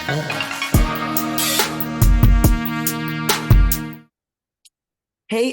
Hey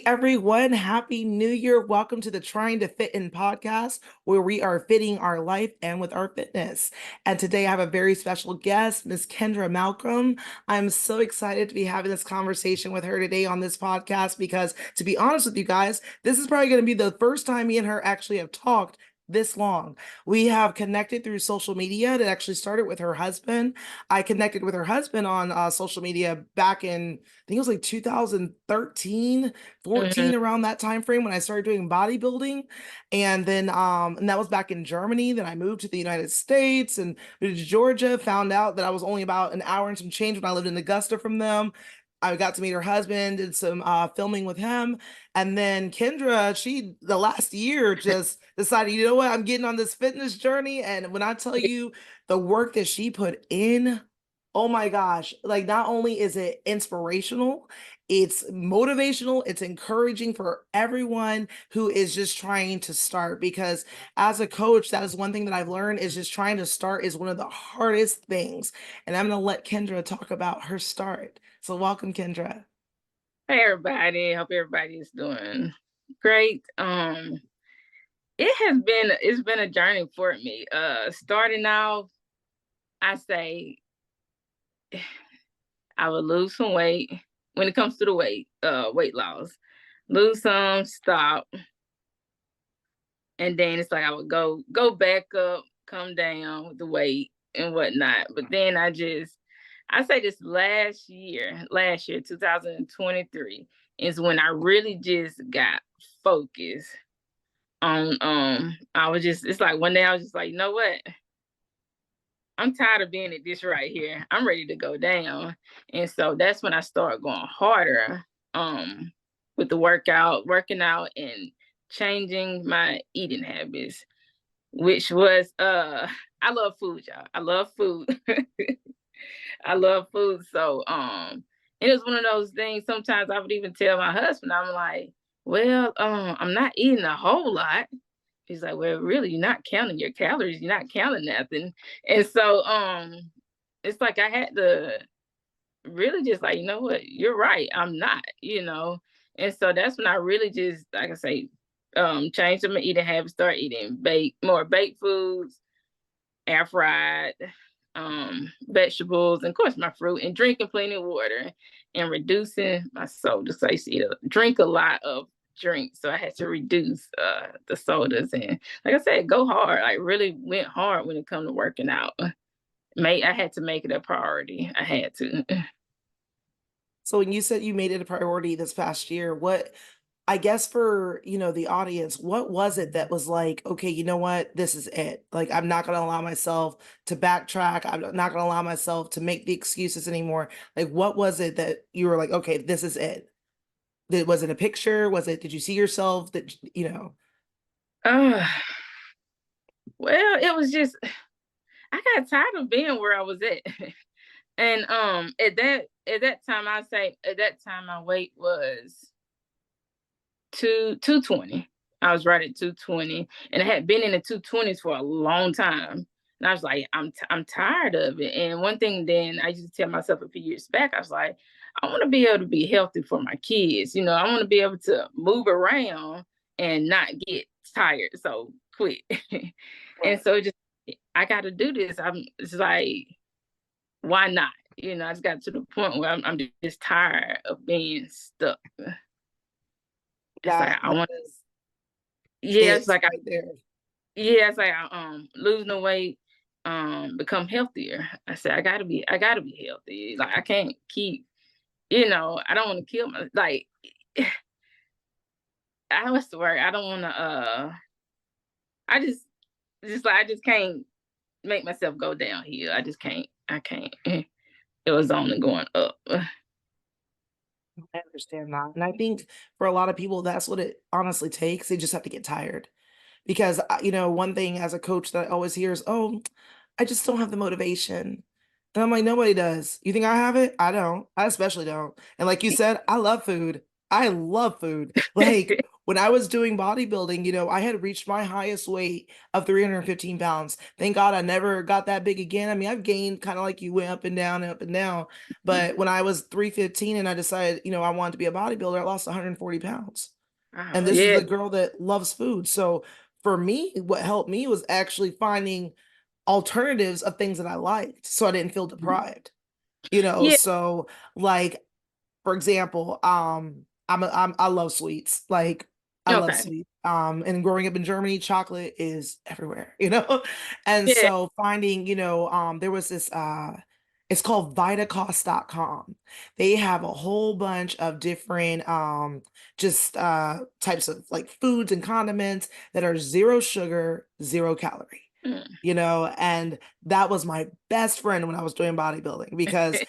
everyone, Happy New Year. Welcome to the Trying to Fit In podcast, where we are fitting our life and with our fitness. And today I have a very special guest, Miss Kendra Malcom. I'm so excited to be having this conversation with her today on this podcast because, to be honest with you guys, this is probably going to be the first time me and her actually have talked this long. We have connected through social media. It actually started with her husband. I connected with her husband on social media back in, I think it was like 2013, 14, around that time frame when I started doing bodybuilding. And then and that was back in Germany. Then I moved to the United States and moved to Georgia, found out that I was only about an hour and some change when I lived in Augusta from them. I got to meet her husband, did some filming with him. And then Kendra, she, the last year, just decided, you know what, I'm getting on this fitness journey. And when I tell you the work that she put in, oh my gosh, like not only is it inspirational, it's motivational, it's encouraging for everyone who is just trying to start. Because as a coach, that is one thing that I've learned is just trying to start is one of the hardest things. And I'm going to let Kendra talk about her start. So welcome, Kendra. Hey everybody, hope everybody is doing great. It's been a journey for me. Starting out, I say I would lose some weight when it comes to the weight loss. Lose some, stop. And then it's like I would go back up, come down with the weight and whatnot. But then I say this last year, 2023, is when I really just got focused on it's like one day I was just like, you know what? I'm tired of being at this right here. I'm ready to go down. And so that's when I started going harder with the working out and changing my eating habits, which was I love food, y'all. I love food. I love food. So it was one of those things. Sometimes I would even tell my husband, I'm like, well, I'm not eating a whole lot. He's like, well, really, you're not counting your calories, you're not counting nothing. And so it's like I had to really just like, you know what, you're right, I'm not. And so that's when I really just, like I say, changed my eating habits, start eating more baked foods, air fried, vegetables, and of course my fruit, and drinking plenty of water and reducing my soda. So I used to drink a lot of drinks, so I had to reduce the sodas, and like I said, go hard. I really went hard when it come to working out. I had to make it a priority. I had to. So when you said you made it a priority this past year, I guess for, the audience, what was it that was like, okay, you know what, this is it. Like, I'm not going to allow myself to backtrack. I'm not going to allow myself to make the excuses anymore. Like, what was it that you were like, okay, this is it? Was it a picture? Did you see yourself Uh, well, it was just, I got tired of being where I was at. And at that time, my weight was 220. I was right at 220, and I had been in the 220s for a long time. And I was like, I'm tired of it. And one thing then I used to tell myself a few years back, I was like, I want to be able to be healthy for my kids. I want to be able to move around and not get tired so quick. And so I got to do this. It's like, why not? I just got to the point where I'm just tired of being stuck. It's like I want. Yeah, it's like right there. Yeah, it's like losing the weight, become healthier. I said I gotta be healthy. Like I can't keep, I don't want to kill my like. What's the word? I don't want to. I just can't make myself go downhill. I just can't. I can't. It was only going up. I understand that. And I think for a lot of people, that's what it honestly takes. They just have to get tired. Because, one thing as a coach that I always hear is, oh, I just don't have the motivation. And I'm like, nobody does. You think I have it? I don't. I especially don't. And like you said, I love food. I love food. Like, when I was doing bodybuilding, I had reached my highest weight of 315 pounds. Thank God I never got that big again. I mean, I've gained kind of like you went up and down and up and down. But when I was 315 and I decided, I wanted to be a bodybuilder, I lost 140 pounds. And Wow. this is Yeah. the girl that loves food. So for me, what helped me was actually finding alternatives of things that I liked so I didn't feel deprived. Yeah. So like for example, I love sweets. Like I love Okay. sweets. And growing up in Germany, chocolate is everywhere. And Yeah. so finding, there was this it's called vitacost.com. They have a whole bunch of different just types of like foods and condiments that are zero sugar, zero calorie. Mm. And that was my best friend when I was doing bodybuilding because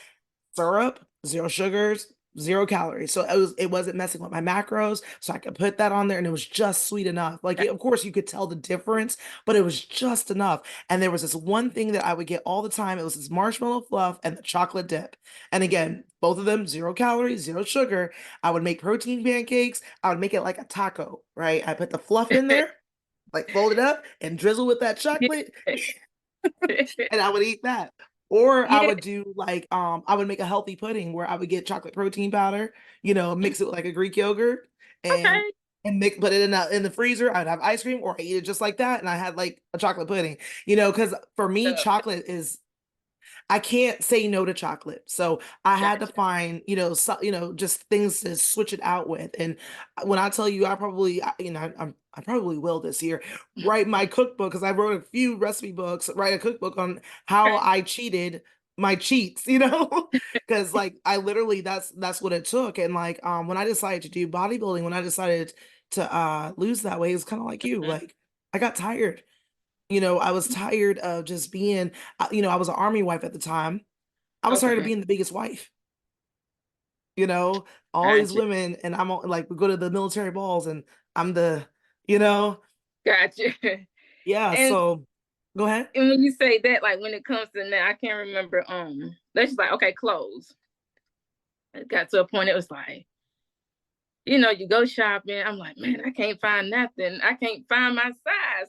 syrup, zero sugars, zero calories. So it wasn't messing with my macros. So I could put that on there and it was just sweet enough. Like of course you could tell the difference, but it was just enough. And there was this one thing that I would get all the time. It was this marshmallow fluff and the chocolate dip. And again, both of them zero calories, zero sugar. I would make protein pancakes. I would make it like a taco, right? I put the fluff in there, like fold it up and drizzle with that chocolate and I would eat that. Or I Yeah. would do like I would make a healthy pudding where I would get chocolate protein powder, mix it with like a Greek yogurt and Okay. put it in the freezer. I'd have ice cream or I eat it just like that and I had like a chocolate pudding. Because for me Love. chocolate is I can't say no to chocolate. So I had to Gotcha. find, just things to switch it out with. And when I tell you, I probably will this year write my cookbook because I wrote a few recipe books, write a cookbook on how Okay. I cheated my cheats, because like I literally that's what it took. And like when I decided to do bodybuilding, when I decided to lose that weight, it was kind of like you, Mhm. like I got tired. I was tired of just being, I was an army wife at the time. I was tired of Okay. being the biggest wife, you know, all these Gotcha. women, and like, we go to the military balls and I'm you know, Gotcha. yeah. And So go ahead. and when you say that, like when it comes to now, I can't remember. That's just like okay, clothes. It got to a point. It was like you go shopping. I'm like, man, I can't find nothing. I can't find my size.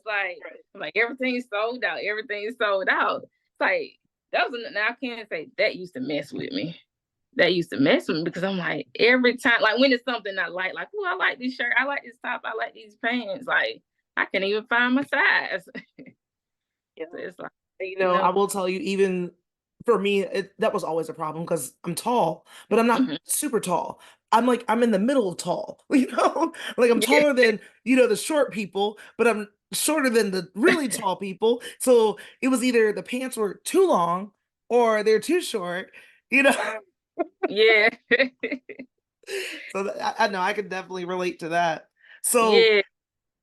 Like everything's sold out. Everything's sold out. It's like that was now I can't say that used to mess with me. That used to mess with me because I'm like every time, like when it's something I like, oh, I like this shirt, I like this top, I like these pants. Like I can't even find my size. Yeah. So it's like, I will tell you, even for me, that was always a problem because I'm tall, but I'm not mhm. super tall. I'm in the middle of tall, like I'm Yeah, taller than, the short people, but I'm shorter than the really tall people. So it was either the pants were too long or they're too short, you know? yeah, So I know I could definitely relate to that. So yeah.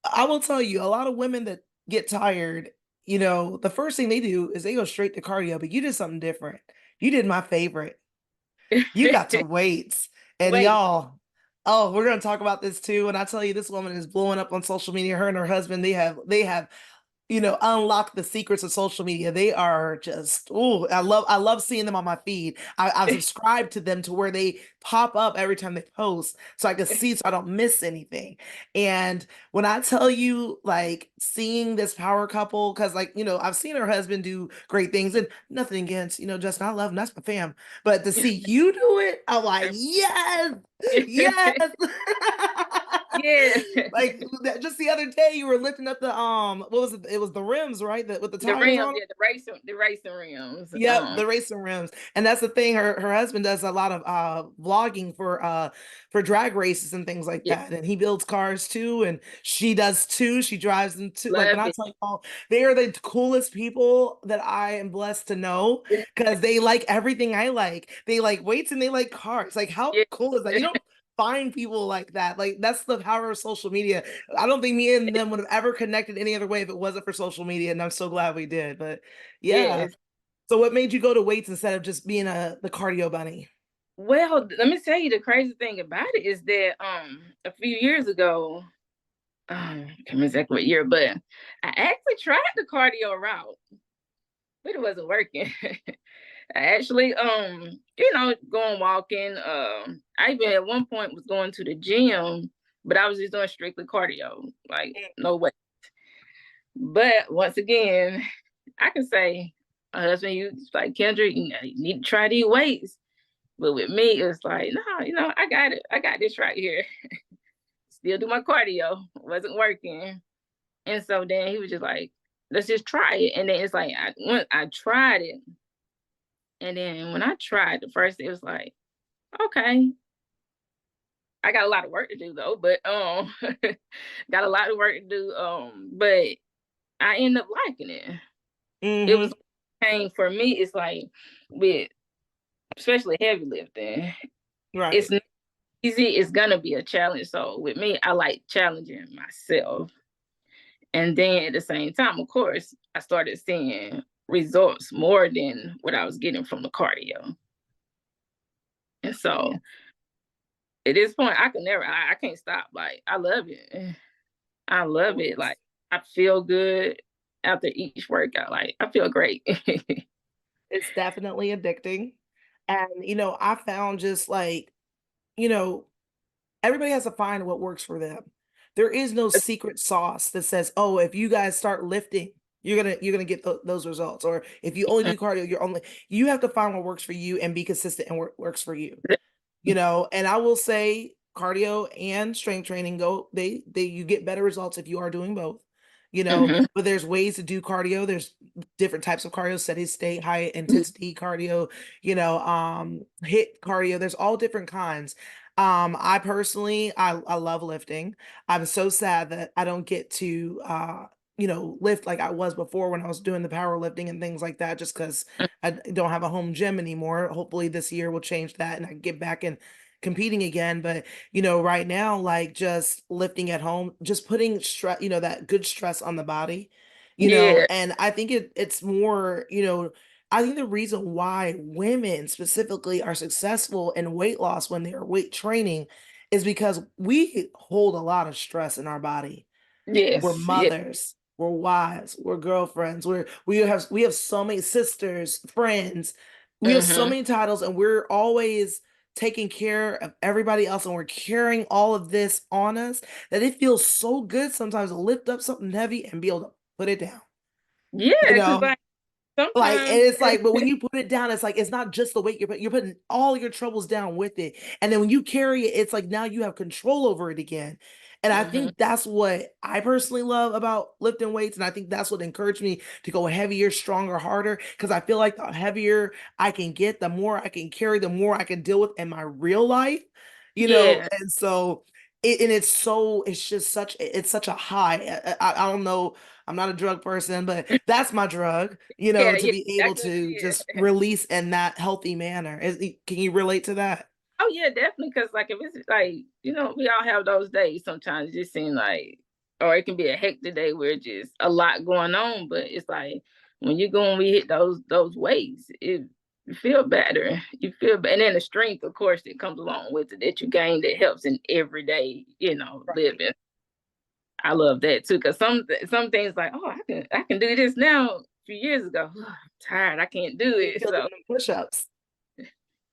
I will tell you, a lot of women that get tired, the first thing they do is they go straight to cardio, but you did something different. You did my favorite. You got to weights. And Wait, y'all, oh, we're gonna talk about this too. And I tell you, this woman is blowing up on social media. Her and her husband, they have unlock the secrets of social media. They are just, oh, I love seeing them on my feed. I've subscribed to them to where they pop up every time they post so I can see so I don't miss anything. And when I tell you, like, seeing this power couple, because like, I've seen her husband do great things and nothing against, Justin, I love him, that's my fam. But to see you do it, I'm like, yes, yes. yeah. Like just the other day, you were lifting up the what was it? It was the rims, right? With the The tires rims, on them. yeah, the racing rims. Yep, the racing rims. And that's the thing. Her husband does a lot of vlogging for drag races and things like Yeah, that. And he builds cars too, and she does too. She drives them too. Like when love I it. tell you all, they are the coolest people that I am blessed to know because they like everything I like. They like weights and they like cars. Like how Yeah, cool is that? You don't find people like that. Like that's the power of social media. I don't think me and them would have ever connected any other way if it wasn't for social media, and I'm so glad we did. But yeah. yes. So what made you go to weights instead of just being the cardio bunny? Well, let me tell you the crazy thing about it is that a few years ago, I can't remember exactly what year, but I actually tried the cardio route, but it wasn't working. I actually going walking. I even at one point was going to the gym but I was just doing strictly cardio, like no way. But once again, I can say, my husband, you like Kendra, you need to try these weights. But with me, it's like, no, I got it. I got this right here. Still do my cardio. Wasn't working. And so then he was just like, let's just try it. And then it's like, when I tried it. And then when I tried the first, it was like, okay, I got a lot of work to do though, but got a lot of work to do. But I ended up liking it. It Mm-hmm. was pain for me. It's like with especially heavy lifting, Right. it's not easy. It's gonna be a challenge. So with me, I like challenging myself. And then at the same time, of course, I started seeing results more than what I was getting from the cardio. And so at this point, I can't stop. Like, I love it. I love it. Like, I feel good after each workout. Like, I feel great. It's definitely addicting. And, I found just like, you know, everybody has to find what works for them. There is no secret sauce that says, "Oh, if you guys start lifting, you're gonna get those results." Or if you only do cardio, you have to find what works for you and be consistent and works for you. And I will say cardio and strength training you get better results if you are doing both. Mhm. But there's ways to do cardio. There's different types of cardio, steady state, high intensity cardio, hit cardio. There's all different kinds. I personally, I love lifting. I'm so sad that I don't get to lift like I was before when I was doing the powerlifting and things like that, just because I don't have a home gym anymore. Hopefully this year will change that and I get back in competing again. But right now, like just lifting at home, just putting stress, that good stress on the body, Yeah. and I think it's more, I think the reason why women specifically are successful in weight loss when they are weight training is because we hold a lot of stress in our body. We're Yes. Yeah. mothers, we're wives, we're girlfriends, we have so many sisters, friends. We have so Mhm. many titles and we're always taking care of everybody else and we're carrying all of this on us that it feels so good sometimes to lift up something heavy and be able to put it down. Yeah, You because know? like Like, and sometimes, it's like, but when you put it down, it's like it's not just the weight you're putting all your troubles down with it. And then when you carry it, it's like now you have control over it again. And I mhm. think that's what I personally love about lifting weights. And I think that's what encouraged me to go heavier, stronger, harder. Because I feel like the heavier I can get, the more I can carry, the more I can deal with in my real life, Yeah. And so it's such a high. I don't know. I'm not a drug person, but that's my drug, Yeah, to yeah, be able exactly what to it just is. release in that healthy manner. Can you relate to that? Oh yeah, definitely. Because like if it's like we all have those days. Sometimes it just seems like, or it can be a hectic day where it's just a lot going on. But it's like when we hit those weights, you feel better. You feel better, and then the strength, of course, that comes along with it that you gain that helps in everyday Right. living. I love that too. Because some things like, oh, I can do this now. A few years ago, oh, I'm tired. I can't do You it. feel So doing them push-ups?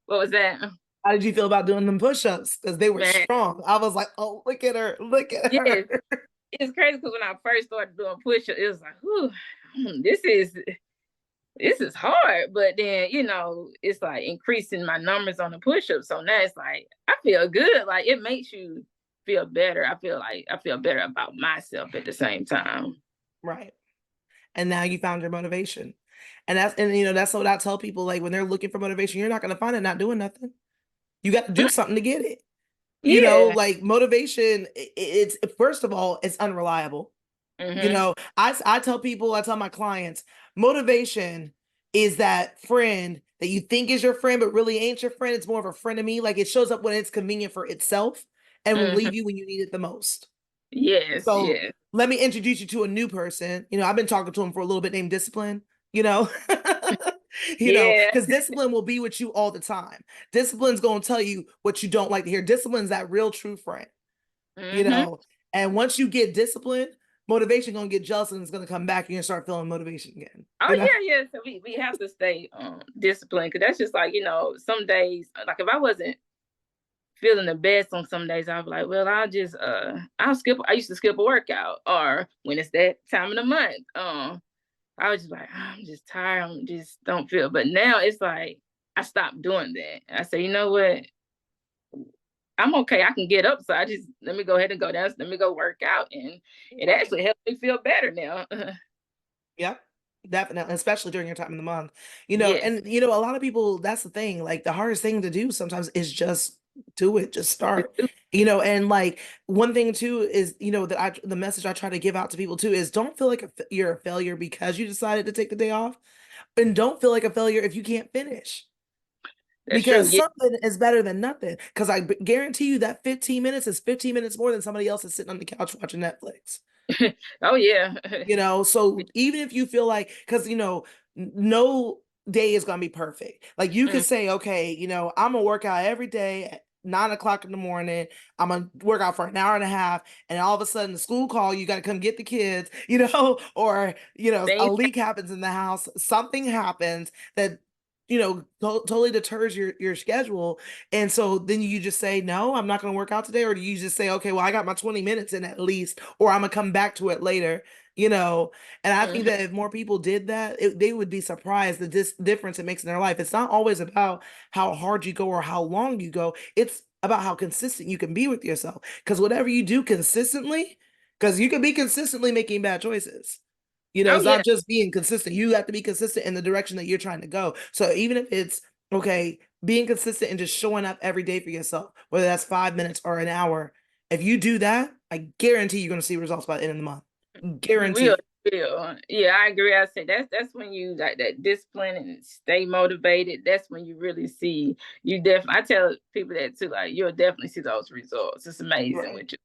what was that, How did you feel about doing them push-ups? Because they were man? strong. I was like, oh, look at her, look at her. Yes, it's crazy because when I first started doing push-ups, it was like, whew, this is hard. But then, it's like increasing my numbers on the push-ups. So now it's like I feel good. Like it makes you feel better. I feel like I feel better about myself at the same time. Right. And now you found your motivation. And that's what I tell people, like when they're looking for motivation, you're not gonna find it not doing nothing. You got to do something to get it. Yeah. Like motivation, it's first of all, it's unreliable. Mm-hmm. I tell my clients, motivation is that friend that you think is your friend, but really ain't your friend. It's more of a friend to me. Like it shows up when it's convenient for itself and will Mm-hmm. leave you when you need it the most. Yes, So yes. let me introduce you to a new person. I've been talking to him for a little bit named Discipline, you know, Yeah. because discipline will be with you all the time. Discipline's going to tell you what you don't like to hear. Discipline's that real true friend, you Mm-hmm. know, and once you get disciplined, motivation going to get jealous and it's going to come back and you start feeling motivation again, Oh yeah, yeah. So we have to stay disciplined because that's just like some days like if I wasn't feeling the best on some days, I'll be like, well, I'll skip. I used to skip a workout, or when it's that time of the month, I was just like, I'm just tired. I'm just don't feel. But now it's like I stopped doing that. I say, you know what? I'm okay. I can get up. So I just let me go ahead and go down. Let me go work out. And it Right. actually helps me feel better now. Yep. Definitely, especially during your time in the month. You know, Yes. and you know, a lot of people, that's the thing. Like the hardest thing to do sometimes is just do it, just start. You know, and like one thing too is, you know, that the message I try to give out to people too is don't feel like you're a failure because you decided to take the day off, and don't feel like a failure if you can't finish. That's true. Because Yeah. something is better than nothing. Because guarantee you that 15 minutes is 15 minutes more than somebody else is sitting on the couch watching Netflix. Oh yeah. You know, so even if you feel like, because, you know, no day is going to be perfect. Like you could Mm, say, okay, you know, I'm going to work out every day at 9 o'clock in the morning. I'm going to work out for an hour and a half. And all of a sudden, the school call, you got to come get the kids, you know, or, you know, a things, leak happens in the house, something happens that, you know, totally deters your schedule. And so then you just say, no, I'm not going to work out today. Or do you just say, okay, well, I got my 20 minutes in at least, or I'm going to come back to it later, you know? And I think mhm. that if more people did that, they would be surprised the difference it makes in their life. It's not always about how hard you go or how long you go. It's about how consistent you can be with yourself. Because whatever you do consistently, because you can be consistently making bad choices. You know, Oh it's yeah. not just being consistent. You have to be consistent in the direction that you're trying to go. So even if it's okay, being consistent and just showing up every day for yourself, whether that's 5 minutes or an hour, if you do that, I guarantee you're going to see results by the end of the month. You will. Guarantee. Yeah, I agree. I say that's when you like that discipline and stay motivated. That's when you really see you definitely. I tell people that too. Like you'll definitely see those results. It's amazing Right. with you.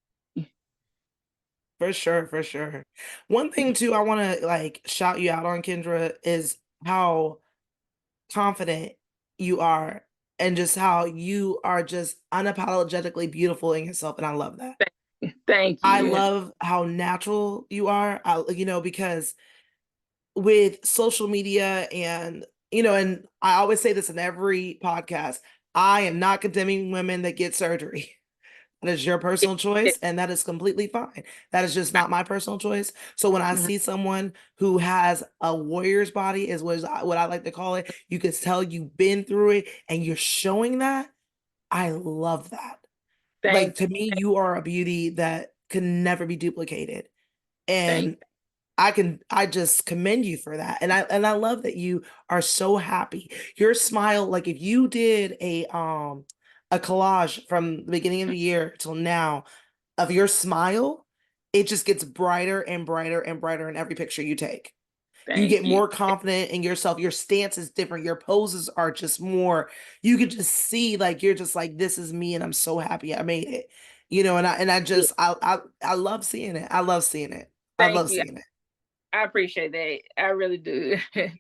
For sure, for sure. One thing too, I want to like shout you out on, Kendra, is how confident you are and just how you are just unapologetically beautiful in yourself. And I love that. Thank I you. love how natural you are. You know, because with social media and, you know, and I always say this in every podcast, I am not condemning women that get surgery. That is your personal choice, and that is completely fine. That is just not my personal choice. So when I Mhm. see someone who has a warrior's body, is what I like to call it, you can tell you've been through it and you're showing that. I love that. Like Thank to me, you are a beauty that can never be duplicated. thank And I just commend you for that. And I love that you are so happy. Your smile, like if you did a collage from the beginning of the year till now of your smile, it just gets brighter and brighter and brighter in every picture you take. You thank get you. more confident in yourself. Your stance is different. Your poses are just more, you could just see like you're just like, this is me and I'm so happy I made it. You know, and I Yeah, just I love seeing it. I love seeing it. I thank love you. seeing I appreciate that. I really do. it.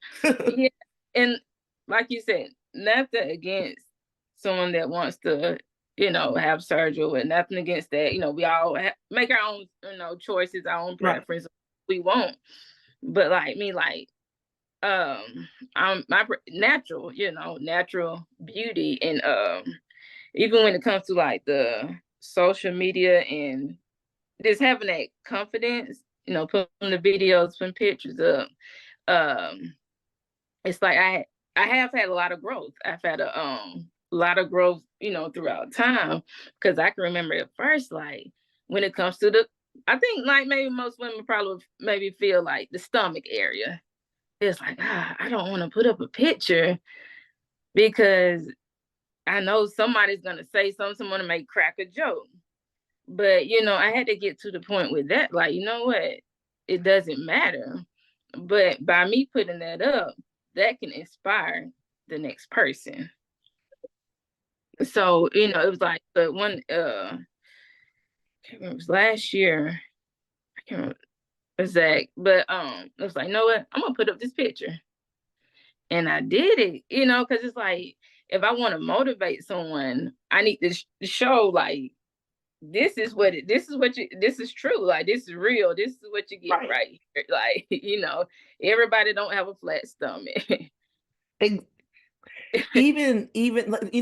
Yeah, and like you said, nothing against someone that wants to, have surgery, or nothing against that. We all make our own, choices, our own Right. preference. We won't, but like me, like I'm natural, natural beauty, and even when it comes to like the social media and just having that confidence, putting the videos, putting pictures up, um, it's like I have had a lot of growth. I've had a lot of growth, throughout time, because I can remember at first, like when it comes to I think like maybe most women probably maybe feel like the stomach area. It's like I don't want to put up a picture because I know somebody's gonna say something, someone may crack a joke. But I had to get to the point with that, like, you know what? It doesn't matter. But by me putting that up, that can inspire the next person. So, it was like the one I can't remember, it was last year. I can't remember exact, but it was like, you know what? I'm gonna put up this picture. And I did it, because it's like if I want to motivate someone, I need to show like this is true, like this is real, this is what you get Right. right here. Like everybody don't have a flat stomach. even like,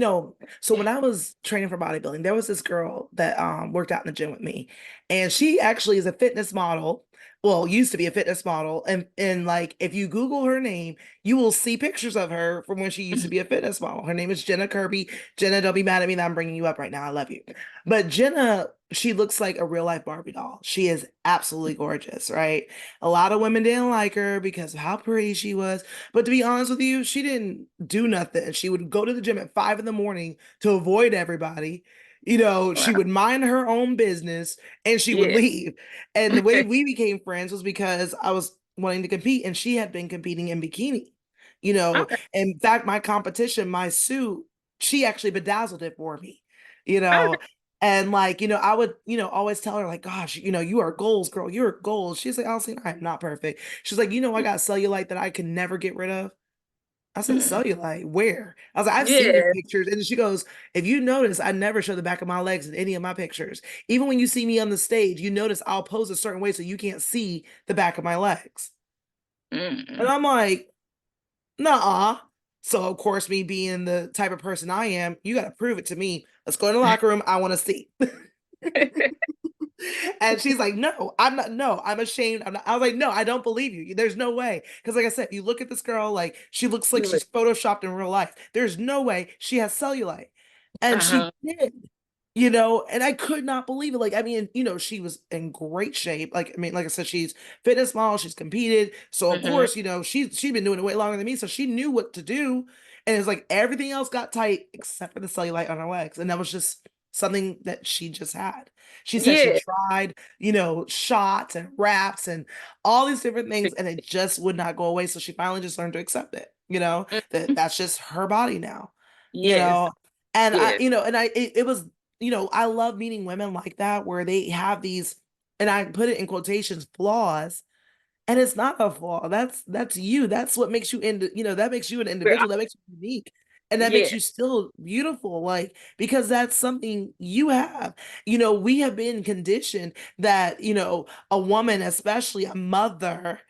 so when I was training for bodybuilding, there was this girl that worked out in the gym with me, and she actually is a fitness model. Well, used to be a fitness model, and like if you Google her name, you will see pictures of her from when she used to be a fitness model. Her name is Jenna Kirby. Jenna, don't be mad at me that I'm bringing you up right now. I love you, but Jenna, she looks like a real life Barbie doll. She is absolutely gorgeous, right? A lot of women didn't like her because of how pretty she was. But to be honest with you, she didn't do nothing. She would go to the gym at 5 in the morning to avoid everybody. Wow. She would mind her own business and she would Yeah. leave. And the way we became friends was because I was wanting to compete and she had been competing in bikini. Okay. In fact, my competition, my suit, she actually bedazzled it for me, you Okay. know. And like, I would, always tell her, like, gosh, you are goals, girl. You're goals. She's like, honestly, I'm not perfect. She's like, I got cellulite that I can never get rid of. I said, Mm. cellulite, where? I was like, I've seen your Yeah. pictures. And she goes, if you notice, I never show the back of my legs in any of my pictures. Even when you see me on the stage, you notice I'll pose a certain way so you can't see the back of my legs. And Mm. I'm like, nah. So, of course, me being the type of person I am, you got to prove it to me. Let's go in the locker room. I want to see. And she's like, no, I'm not. No, I'm ashamed. I'm not. I was like, no, I don't believe you. There's no way. Because, like I said, you look at this girl, like she looks like You look. she's photoshopped in real life. There's no way she has cellulite. And she Uh-huh. did, and I could not believe it. Like, I mean, she was in great shape. Like, I mean, like I said, she's fitness model, she's competed. So, of Hmm. course, she's been doing it way longer than me. So she knew what to do. And it's like everything else got tight except for the cellulite on her legs. And that was just something that she just had. She said she Yeah. tried, shots and wraps and all these different things, and it just would not go away. So she finally just learned to accept it, that Mhm. that's just her body now, you Yes. know. And I, Yes. and it was, I love meeting women like that where they have these, and I put it in quotations, flaws, and it's not a flaw. That's you. That's what makes you into, that makes you an We're all, individual. That makes you unique. And that makes yeah. you still beautiful, like, because that's something you have. We have been conditioned that, a woman, especially a mother,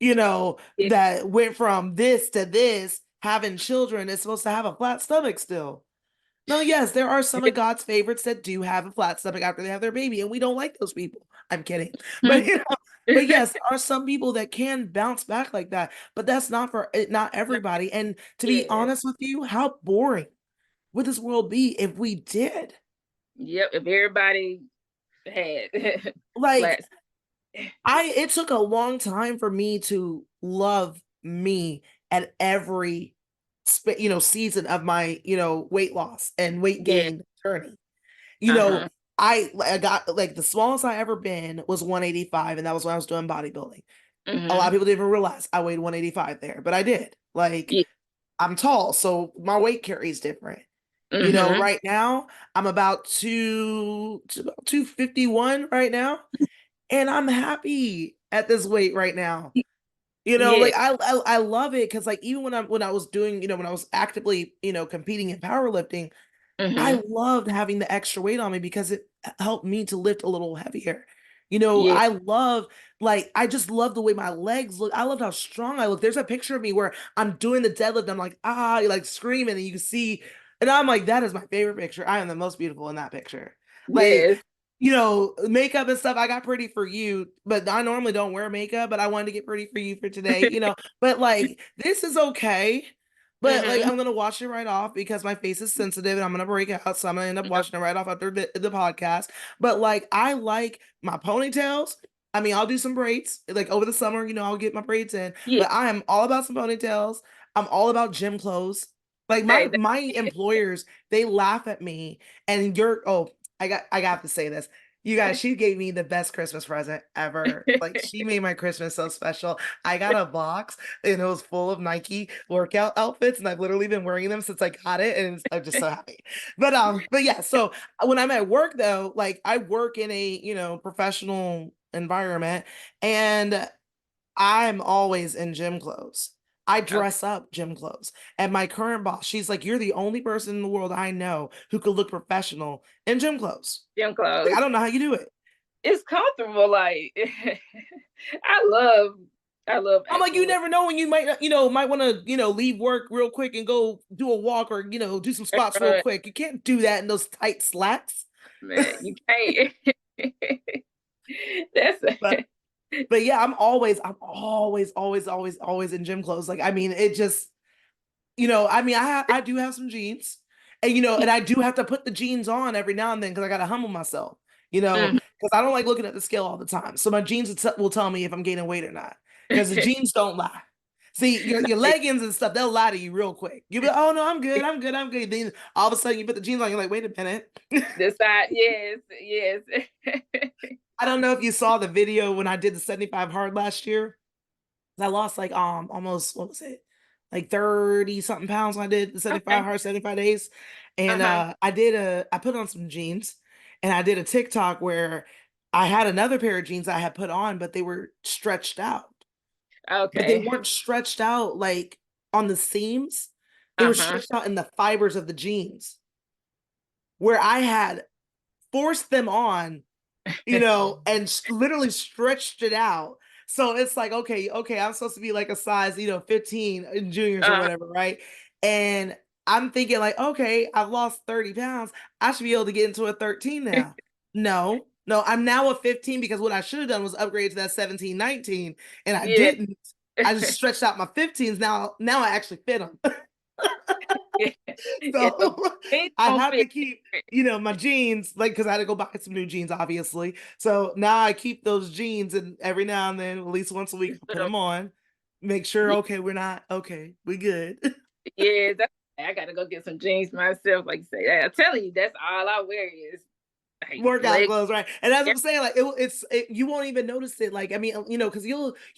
Yeah. that went from this to this, having children, is supposed to have a flat stomach still. No, yes, there are some of God's favorites that do have a flat stomach after they have their baby, and we don't like those people. I'm kidding. But but yes, there are some people that can bounce back like that, but that's not No, everybody. And to be yeah. honest with you, how boring would this world be if we did? Yep. If everybody had Like, flats. it took a long time for me to love me at every season of my, weight loss and weight Yeah. gain journey. You know, Uh-huh. I got, like, the smallest I ever been was 185, and that was when I was doing bodybuilding. A lot of Hmm. people didn't even realize I weighed 185 there, but I did. Like, Yeah. I'm tall, so my weight carry is different. Hmm. Right now I'm about to about 251 right now, and I'm happy at this weight right now. Yeah. Like I love it because, like, even when I was doing, when I was actively, competing in powerlifting, I Hmm. loved having the extra weight on me because it helped me to lift a little heavier. Yeah. I just love the way my legs look. I love how strong I look. There's a picture of me where I'm doing the deadlift. I'm like, like screaming, and you can see, and I'm like, that is my favorite picture. I am the most beautiful in that picture. Like, Yes. makeup and stuff, I got pretty for you, but I normally don't wear makeup, but I wanted to get pretty for you for today, but like, this is okay. But like, Hmm. I'm gonna wash it right off because my face is sensitive and I'm gonna break out. So I'm gonna end up washing it right off after the podcast. But like, I like my ponytails. I mean, I'll do some braids. Like over the summer, I'll get my braids in. Yeah. But I am all about some ponytails. I'm all about gym clothes. Like my Hey, my employers, they laugh at me, and I got to say this. You guys, she gave me the best Christmas present ever. Like, she made my Christmas so special. I got a box and it was full of Nike workout outfits, and I've literally been wearing them since I got it, and I'm just so happy. But yeah, so when I'm at work though, like, I work in a, professional environment, and I'm always in gym clothes. I okay. dress up gym clothes. And my current boss, she's like, you're the only person in the world I know who could look professional in gym clothes. Gym Like, I clothes. don't know how you do it. It's comfortable. Like I love. I love I'm like, you acting. never know when you might, might want to, leave work real quick and go do a walk or, do some squats real Uh, quick. You can't do that in those tight slacks. man, you can't. That's But but yeah, I'm always in gym clothes. Like, I mean, it just, I mean, I do have some jeans, and and I do have to put the jeans on every now and then because I gotta humble myself, Mhm. because I don't like looking at the scale all the time. So my jeans will tell me if I'm gaining weight or not, because the jeans don't lie. See, your leggings and stuff, they'll lie to you real quick. You'll be like, oh no, I'm good, I'm good, I'm good. Then all of a sudden you put the jeans on, you're like, wait a minute. The side, yes, yes. I don't know if you saw the video when I did the 75 hard last year. I lost like almost, what was it? Like 30 something pounds when I did the 75 Okay. hard 75 days. And Uh-huh. I put on some jeans, and I did a TikTok where I had another pair of jeans I had put on, but they were stretched out. But they Okay. weren't stretched out like on the seams. They were Uh-huh. stretched out in the fibers of the jeans, where I had forced them on, and literally stretched it out. So it's like, okay, okay, I'm supposed to be like a size, 15 in juniors or Uh, whatever, right? And I'm thinking like, okay, I've lost 30 pounds. I should be able to get into a 13 now. No, no, I'm now a 15 because what I should have done was upgrade to that 17, 19, and I yeah. didn't. I just stretched out my 15s. Now I actually fit them. Yeah. Yeah, so So things I don't have to fit. keep, my jeans, like, because I had to go buy some new jeans, obviously. So now I keep those jeans, and every now and then, at least once a week, Just I put put 'em- them on, make sure, Yeah, okay, we're not, okay, we good. yeah, I gotta go get some jeans myself. Like you say, I'm telling you, that's all I wear is like Workout leg. clothes, right? And as I'm saying, like you won't even notice it. Like, I mean, because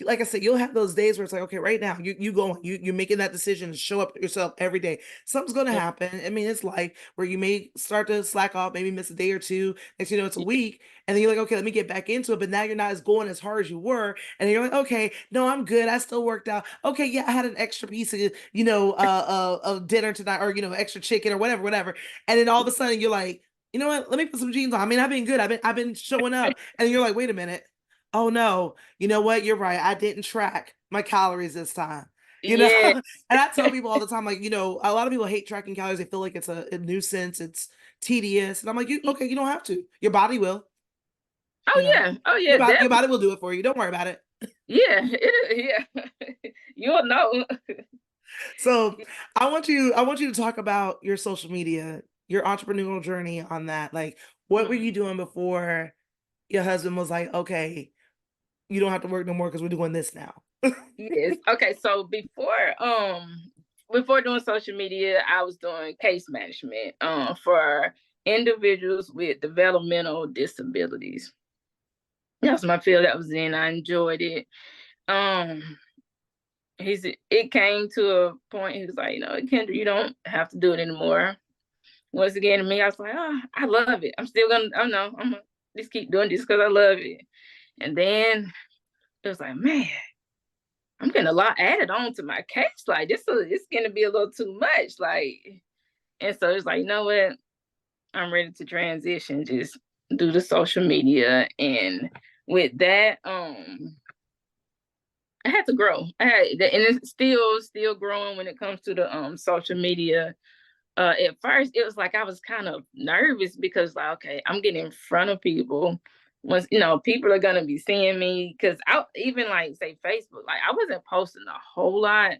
like I said, you'll have those days where it's like, okay, right now you going, you're making that decision to show up yourself every day. Something's gonna happen. I mean, it's life where you may start to slack off, maybe miss a day or two. Next, it's a week, and then you're like, okay, let me get back into it. But now you're not as going as hard as you were, and then you're like, okay, no, I'm good. I still worked out. Okay, yeah, I had an extra piece of of dinner tonight, or extra chicken or whatever, whatever. And then all of a sudden you're like, you know what? Let me put some jeans on. I mean, I've been good. I've been showing up. And you're like, wait a minute. Oh no. You know what? You're right. I didn't track my calories this time. Yeah. And I tell people all the time, like, a lot of people hate tracking calories. They feel like it's a nuisance, it's tedious. And I'm like, okay, you don't have to. Your body will, Oh you know. yeah. Oh Your yeah. body, your Definitely. body will do it for you. Don't worry about it. Yeah. Yeah. You'll know. So I want you to talk about your social media, your entrepreneurial journey on that. Like, what were you Mhm. doing before your husband was like, okay, you don't have to work no more because we're doing this now? Yes. Okay. So before doing social media, I was doing case management for individuals with developmental disabilities. That's my field that was in. I enjoyed it. Um it came to a point he was like, Kendra, you don't have to do it anymore. Once again to me, I was like, oh, I love it. I'm still gonna, I don't know, I'm gonna just keep doing this because I love it. And then it was like, man, I'm getting a lot added on to my case. Like it's gonna be a little too much. Like, and so it's like, you know what? I'm ready to transition, just do the social media. And with that, I had to grow. And it's still growing when it comes to the social media. At first it was like I was kind of nervous because like, okay, I'm getting in front of people. Once people are gonna be seeing me, because I even like say Facebook, like I wasn't posting a whole lot.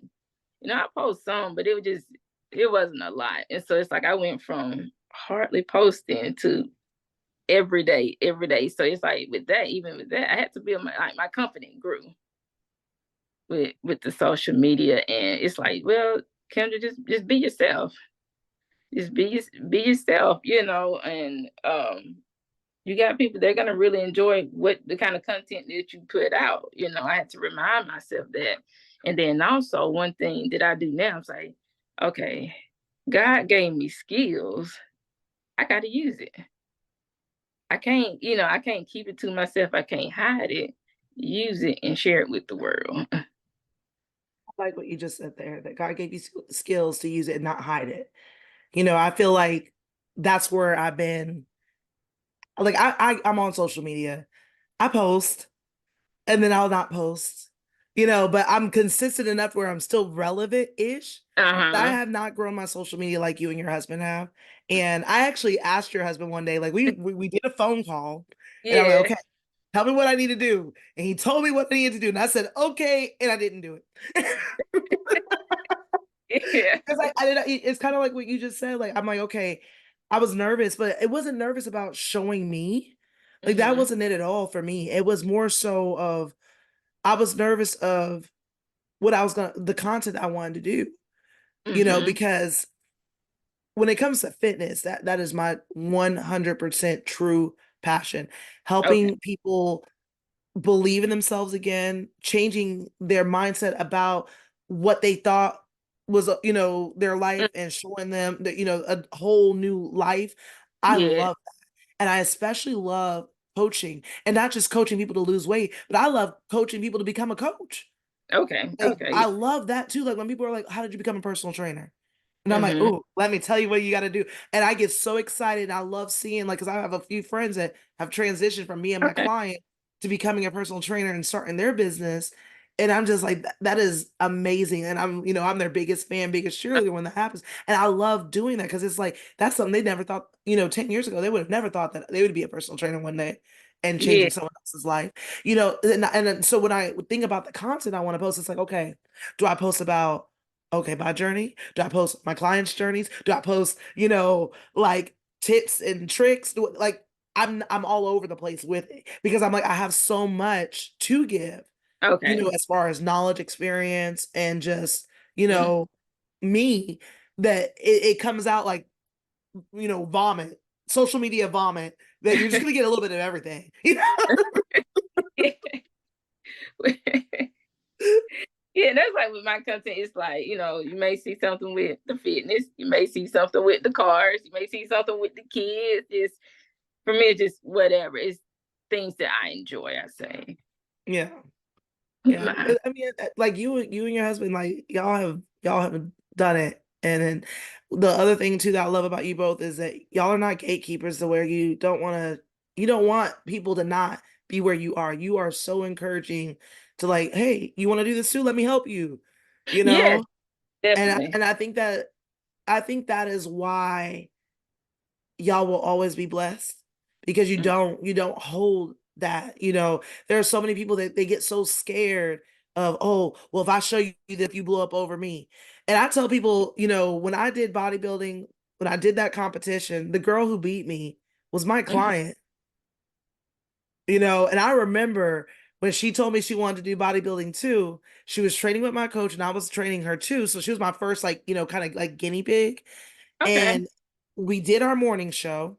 I post some, but it wasn't a lot. And so it's like I went from hardly posting to every day, every day. So it's like with that, even with that, I had to build my confidence grew with the social media. And it's like, well, Kendra, just be yourself. Just be yourself, and you got people they're gonna really enjoy what the kind of content that you put out. I had to remind myself that. And then also one thing that I do now is like, okay, God gave me skills. I gotta use it. I can't keep it to myself. I can't hide it. Use it and share it with the world. I like what you just said there, that God gave you skills to use it and not hide it. I feel like that's where I've been. Like, I'm on social media. I post, and then I'll not post. but I'm consistent enough where I'm still relevant-ish. I Uh-huh. have not grown my social media like you and your husband have. And I actually asked your husband one day, like we did a phone call, and I was like, Yeah. okay, tell me what I need to do. And he told me what I needed to do. And I said, okay, and I didn't do it. Yeah. Because I did, it's kind of like what you just said. Like, I'm like, okay, I was nervous, but it wasn't nervous about showing me. Like, that Mm-hmm. wasn't it at all for me. It was more so of, I was nervous of what I was gonna, the content I wanted to do, Mm-hmm. because when it comes to fitness, that is my 100% true passion. Okay. Helping people believe in themselves again, changing their mindset about what they thought was, their life, Mm. and showing them that, a whole new life. I Yeah. love that. And I especially love coaching, and not just coaching people to lose weight, but I love coaching people to become a coach. Okay. Like, Okay. I love that too. Like when people are like, how did you become a personal trainer? And I'm like, Mm-hmm. oh, let me tell you what you got to do. And I get so excited. And I love seeing, like, because I have a few friends that have transitioned from me and my Okay. client to becoming a personal trainer and starting their business. And I'm just like, that is amazing. And I'm their biggest fan, biggest cheerleader when that happens. And I love doing that because it's like, that's something they never thought, 10 years ago, they would have never thought that they would be a personal trainer one day and Yeah. changing someone else's life. And then, so when I think about the content I want to post, it's like, okay, do I post about, okay, my journey? Do I post my clients' journeys? Do I post, like tips and tricks? Like I'm all over the place with it because I'm like, I have so much to give, Okay. as far as knowledge, experience, and just, Mm. me, that it comes out like, vomit, social media vomit, that you're just gonna get a little bit of everything. Yeah, that's like with my content. It's like, you may see something with the fitness, you may see something with the cars, you may see something with the kids. It's for me, it's just whatever. It's things that I enjoy, I say. Yeah. Yeah, My, I mean, like you and your husband, like y'all have done it, and then the other thing too that I love about you both is that y'all are not gatekeepers to where you don't want people to not be where you are. You are so encouraging to, like, hey, you want to do this too? Let me help you, you yes, know. And definitely. I think that is why y'all will always be blessed, because you don't hold that. There are so many people that they get so scared of, oh, well, if I show you that, you blow up over me. And I tell people, when I did bodybuilding, when I did that competition, the girl who beat me was my Mhm. client. And I remember when she told me she wanted to do bodybuilding too, she was training with my coach and I was training her too, so she was my first, like, kind of like guinea pig. Okay. And we did our morning show.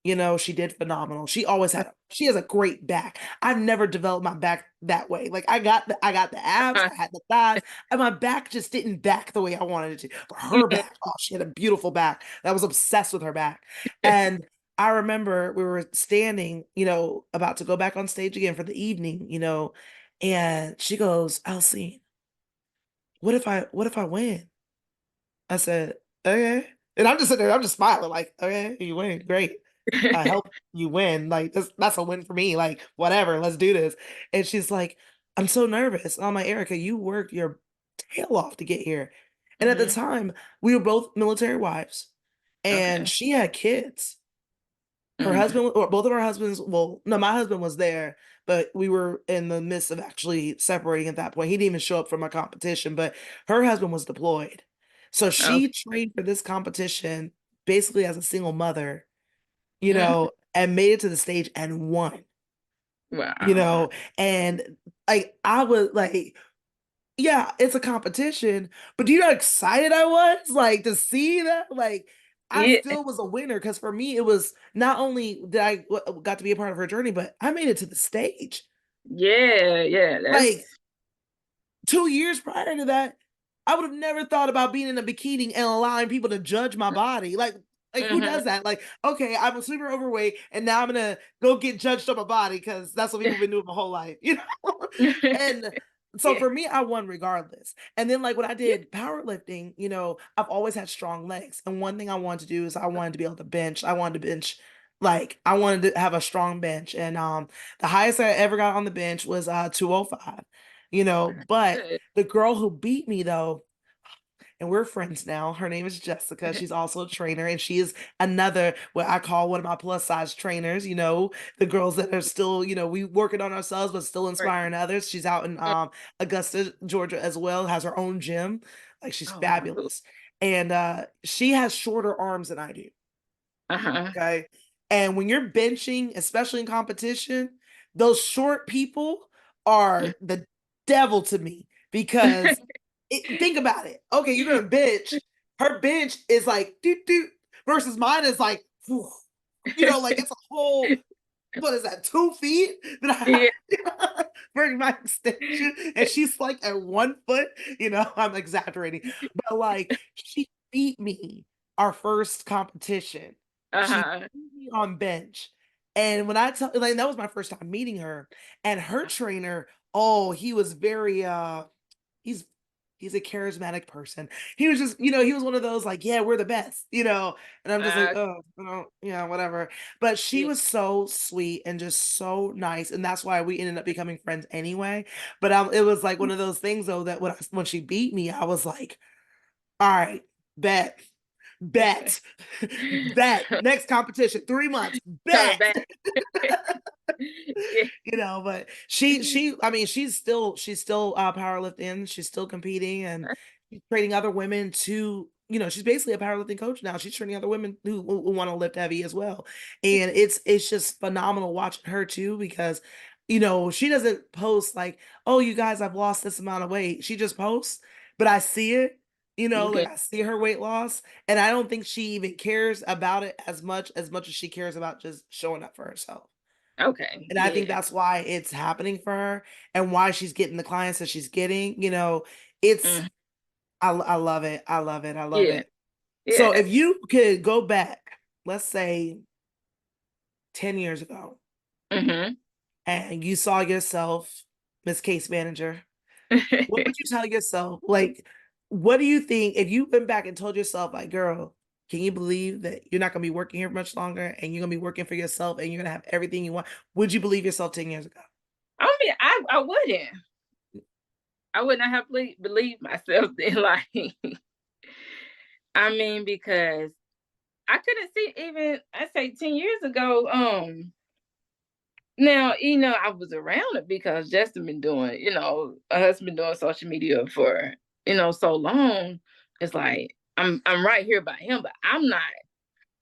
She did phenomenal. She has a great back. I've never developed my back that way. Like, I got the abs, Uh, I had the thighs, and my back just didn't back the way I wanted it to. But her back, oh, she had a beautiful back. I was obsessed with her back. And I remember we were standing, about to go back on stage again for the evening, and she goes, Elsie, what if I win? I said, okay. And I'm just sitting there, I'm just smiling, like, okay, you win, great. I help you win. Like, that's a win for me. Like, whatever, let's do this. And she's like, I'm so nervous. I'm like, Erica, you worked your tail off to get here. And at the hmm time, we were both military wives, and Okay. she had kids. Her Mm. husband, or both of our husbands, well, no, my husband was there, but we were in the midst of actually separating at that point. He didn't even show up for my competition, but her husband was deployed. So Okay. she trained for this competition basically as a single mother, Mhm. and made it to the stage and won, you Wow. know, and like I was like, yeah, it's a competition, but do you know how excited I was, like, to see that? Like, I Yeah. still was a winner because for me, it was not only did I got to be a part of her journey, but I made it to the stage. Yeah. Yeah. Like, That's 2 years prior to that, I would have never thought about being in a bikini and allowing people to judge my body. Like who hmm does that? Like, okay, I'm super overweight, and now I'm gonna go get judged on my body because that's what people have been doing my whole life, And so yeah. for me, I won regardless. And then, like, when I Yeah. did powerlifting, I've always had strong legs. And one thing I wanted to do is I wanted to be able to bench. I wanted to bench, like, I wanted to have a strong bench. And the highest I ever got on the bench was 205. But Good. the girl who beat me though, and we're friends now. Her name is Jessica. She's also a trainer, and she is another what I call one of my plus size trainers. The girls that are still, we working on ourselves, but still Right. inspiring others. She's out in Mm. Augusta, Georgia, as well. Has her own gym. Like she's Oh, wow. fabulous, and she has shorter arms than I do. Uh-huh. Okay. And when you're benching, especially in competition, those short people Mm. are the devil to me because think about it. Okay, you're gonna bench. Her bench is like doot doot versus mine is like, whew, like it's a whole, what is that, 2 feet that Yeah. I have for my extension, and she's like at 1 foot. I'm exaggerating, but like she beat me our first competition. She Uh-huh. beat me on bench, and when I tell, like, that was my first time meeting her, and her trainer, oh, he was very he's he's a charismatic person. He was just, he was one of those like, yeah, we're the best, and I'm just like, Uh, oh, yeah, whatever. But she yeah. was so sweet and just so nice, and that's why we ended up becoming friends anyway. But it was like one of those things though that when she beat me, I was like, all right, bet, bet, bet. Next competition, 3 months, Coming bet. back. Yeah. But I mean, she's still powerlifting, she's still competing, and she's training other women to, she's basically a powerlifting coach now. She's training other women who want to lift heavy as well. And it's just phenomenal watching her too, because she doesn't post like, oh, you guys, I've lost this amount of weight. She just posts, but I see it, like Okay. I see her weight loss, and I don't think she even cares about it as much as she cares about just showing up for herself. Okay. And I think Yeah. that's why it's happening for her and why she's getting the clients that she's getting. It's Mm. I love it. I love it. I love Yeah. it. So Yeah. if you could go back, let's say 10 years ago, Mm-hmm. and you saw yourself, Miss Case Manager, what would you tell yourself? Like, what do you think if you went back and told yourself, like, girl, can you believe that you're not gonna be working here much longer and you're gonna be working for yourself and you're gonna have everything you want? Would you believe yourself 10 years ago? I mean, I wouldn't. I would not have believed myself then. Like, I mean, because I couldn't see even I say 10 years ago. Now, I was around it because Justin been doing, my husband doing social media for, so long. It's like I'm right here by him, but I'm not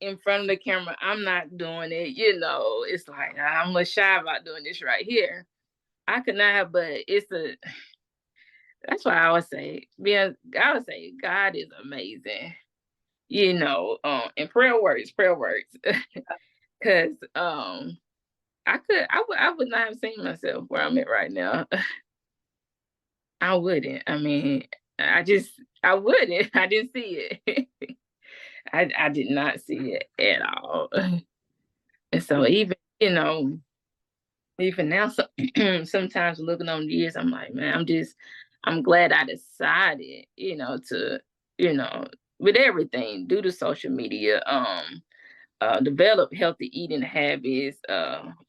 in front of the camera. I'm not doing it. It's like I'm a little shy about doing this right here. I could not have, but that's why I would say God is amazing. And prayer works. Cause I would not have seen myself where I'm at right now. I wouldn't. I mean, I wouldn't. I didn't see it. I did not see it at all. And so even now, sometimes looking on the years, I'm like, man, I'm glad I decided, to, you know, with everything, do the social media, develop healthy eating habits,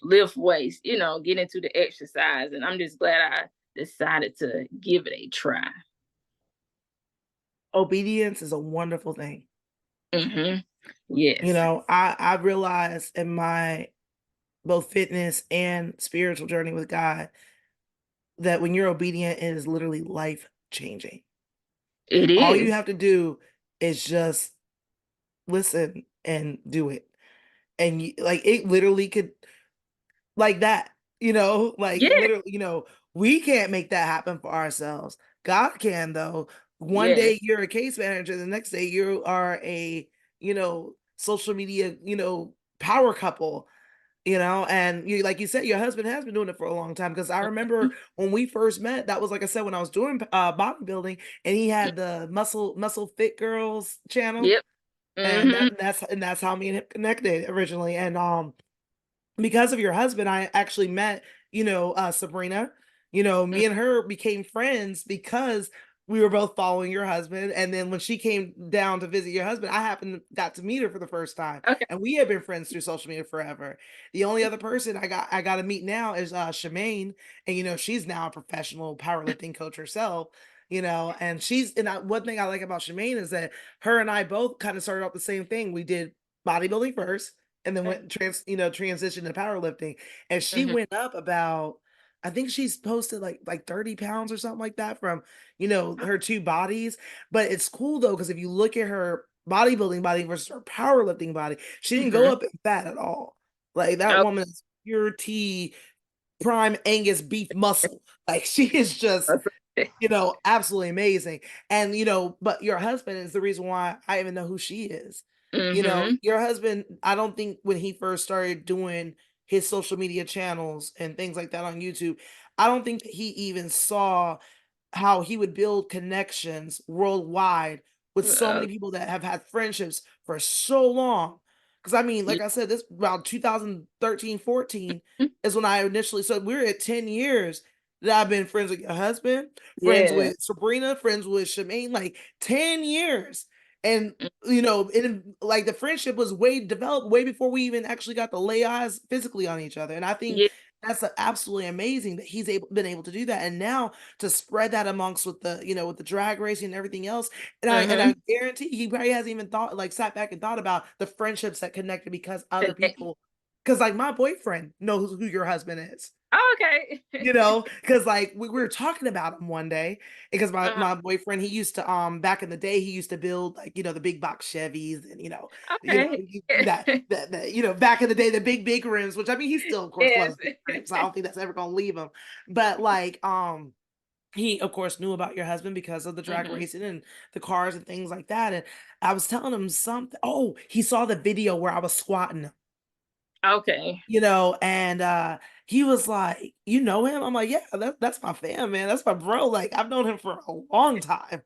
lift weights, get into the exercise. And I'm just glad I decided to give it a try. Obedience is a wonderful thing. Hmm. Yes, I realized in my both fitness and spiritual journey with God that when you're obedient, it is literally life changing. it All you is. have to do is just listen and do it. And like it literally could, like that, like Yes, literally, we can't make that happen for ourselves. God can, though. One yes. day you're a case manager, the next day you are a, social media, power couple, and you, like you said, your husband has been doing it for a long time. Because I remember when we first met, that was, like I said, when I was doing bodybuilding, and he had the muscle fit girls channel, Yep. and Hmm. that's how me and him connected originally. And because of your husband, I actually met, Sabrina. Me and her became friends because we were both following your husband. And then when she came down to visit your husband, I happened got to meet her for the first time. Okay. And we have been friends through social media forever. The only other person I got to meet now is Shemaine. And she's now a professional powerlifting coach herself. And one thing I like about Shemaine is that her and I both kind of started off the same thing. We did bodybuilding first and then Okay. went transitioned to powerlifting. And she Hmm. went up about, I think she's posted like 30 pounds or something like that from her two bodies. But it's cool though, because if you look at her bodybuilding body versus her powerlifting body, she didn't go Hmm. up in fat at all. Like that Oh, woman is pure T prime Angus beef muscle. Like she is just absolutely amazing. And, but your husband is the reason why I even know who she is. hmm. Your husband, I don't think when he first started doing his social media channels and things like that on YouTube, I don't think that he even saw how he would build connections worldwide with so many people that have had friendships for so long. Because I mean, like I said, this around 2013, 14 is when I initially, so we're at 10 years that I've been friends with your husband, friends Yeah. with Sabrina, friends with Shemaine, like 10 years. And, like the friendship was way developed way before we even actually got to lay eyes physically on each other. And I think Yeah. that's absolutely amazing that been able to do that. And now to spread that amongst with the drag racing and everything else. And I Hmm. guarantee he probably hasn't even sat back and thought about the friendships that connected because other people, because like my boyfriend knows who your husband is. Oh, okay. Because like we were talking about him one day because my, Uh-huh. my boyfriend, he used to back in the day he used to build like the big box Chevys and Okay. back in the day the big rims, which I mean he still of course Yes. loves big rims. I don't think that's ever gonna leave him. But like he of course knew about your husband because of the drag Hmm. racing and the cars and things like that. And I was telling him something. Oh, he saw the video where I was squatting, Okay. and he was like, "You know him?" I'm like, "Yeah, that's my fam, man. That's my bro. Like, I've known him for a long time."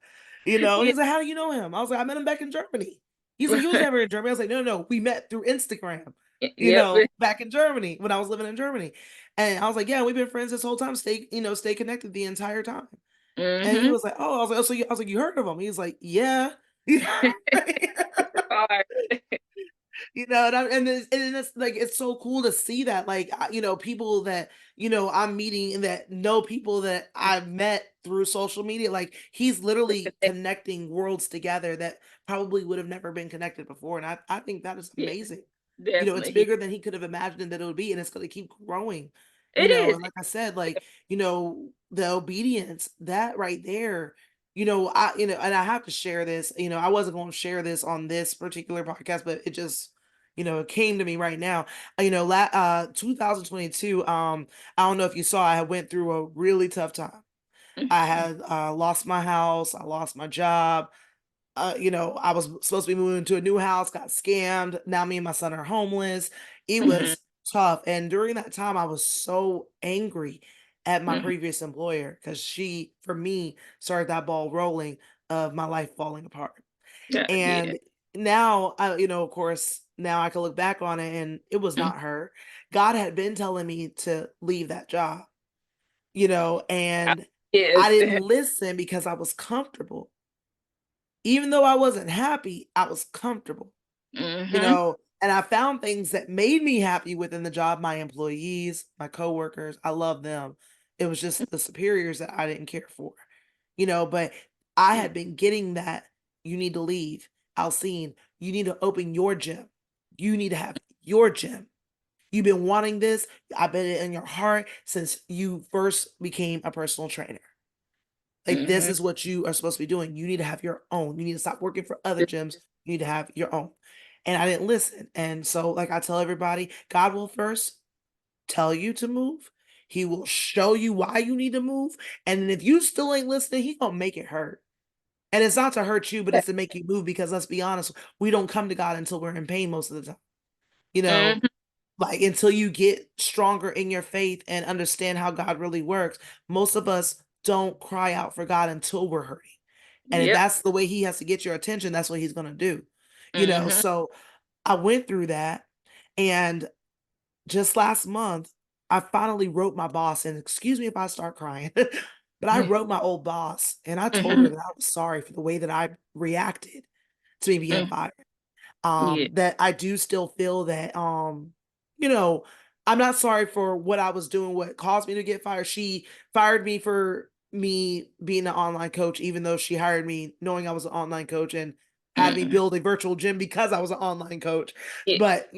Yeah. He's like, "How do you know him?" I was like, "I met him back in Germany." He's like, "You was never in Germany." I was like, "No, no, we met through Instagram, Yep. back in Germany when I was living in Germany." And I was like, "Yeah, we've been friends this whole time. Stay connected the entire time." And he Hmm. was like, "Oh," I was like, "Oh, I was like, you heard of him?" He was like, "Yeah." Hard. And it's like it's so cool to see that, like people that I'm meeting and that know people that I've met through social media. Like he's literally connecting worlds together that probably would have never been connected before, and I think that is Yeah, amazing. It's definitely. bigger than he could have imagined that it would be, and it's going to keep growing. It is. And like I said, like the obedience that right there. And I have to share this. I wasn't going to share this on this particular podcast, but it just it came to me right now. 2022, I don't know if you saw, I went through a really tough time. I had lost my house, I lost my job. I was supposed to be moving to a new house, got scammed. Now me and my son are homeless. It Hmm. was tough. And during that time, I was so angry at my Hmm. previous employer because she, for me, started that ball rolling of my life falling apart. Yeah, yeah. And now of course, now I can look back on it and it was Mhm. not her. God had been telling me to leave that job, and I Yes. didn't listen because I was comfortable. Even though I wasn't happy, I was comfortable, Hmm. and I found things that made me happy within the job, my employees, my coworkers, I love them. It was just the superiors that I didn't care for, but I had been getting that you need to leave. Alcine, you need to open your gym. You need to have your gym. You've been wanting this. I've been in your heart since you first became a personal trainer. Like this Hmm. is what you are supposed to be doing. You need to have your own. You need to stop working for other gyms. You need to have your own. And I didn't listen. And so, like I tell everybody, God will first tell you to move. He will show you why you need to move. And if you still ain't listening, he gonna make it hurt. And it's not to hurt you, but it's to make you move because let's be honest, we don't come to God until we're in pain most of the time. You know, Hmm. like until you get stronger in your faith and understand how God really works. Most of us don't cry out for God until we're hurting. And if Yep. that's the way he has to get your attention, that's what he's going to do. Hmm. So I went through that, and just last month I finally wrote my boss, and excuse me if I start crying. But I wrote my old boss and I told her Mhm. that I was sorry for the way that I reacted to me being Mhm. fired. Yeah. That I do still feel that, you know, I'm not sorry for what I was doing, what caused me to get fired. She fired me for me being an online coach, even though she hired me knowing I was an online coach and had me Mhm. build a virtual gym because I was an online coach. Yeah. But,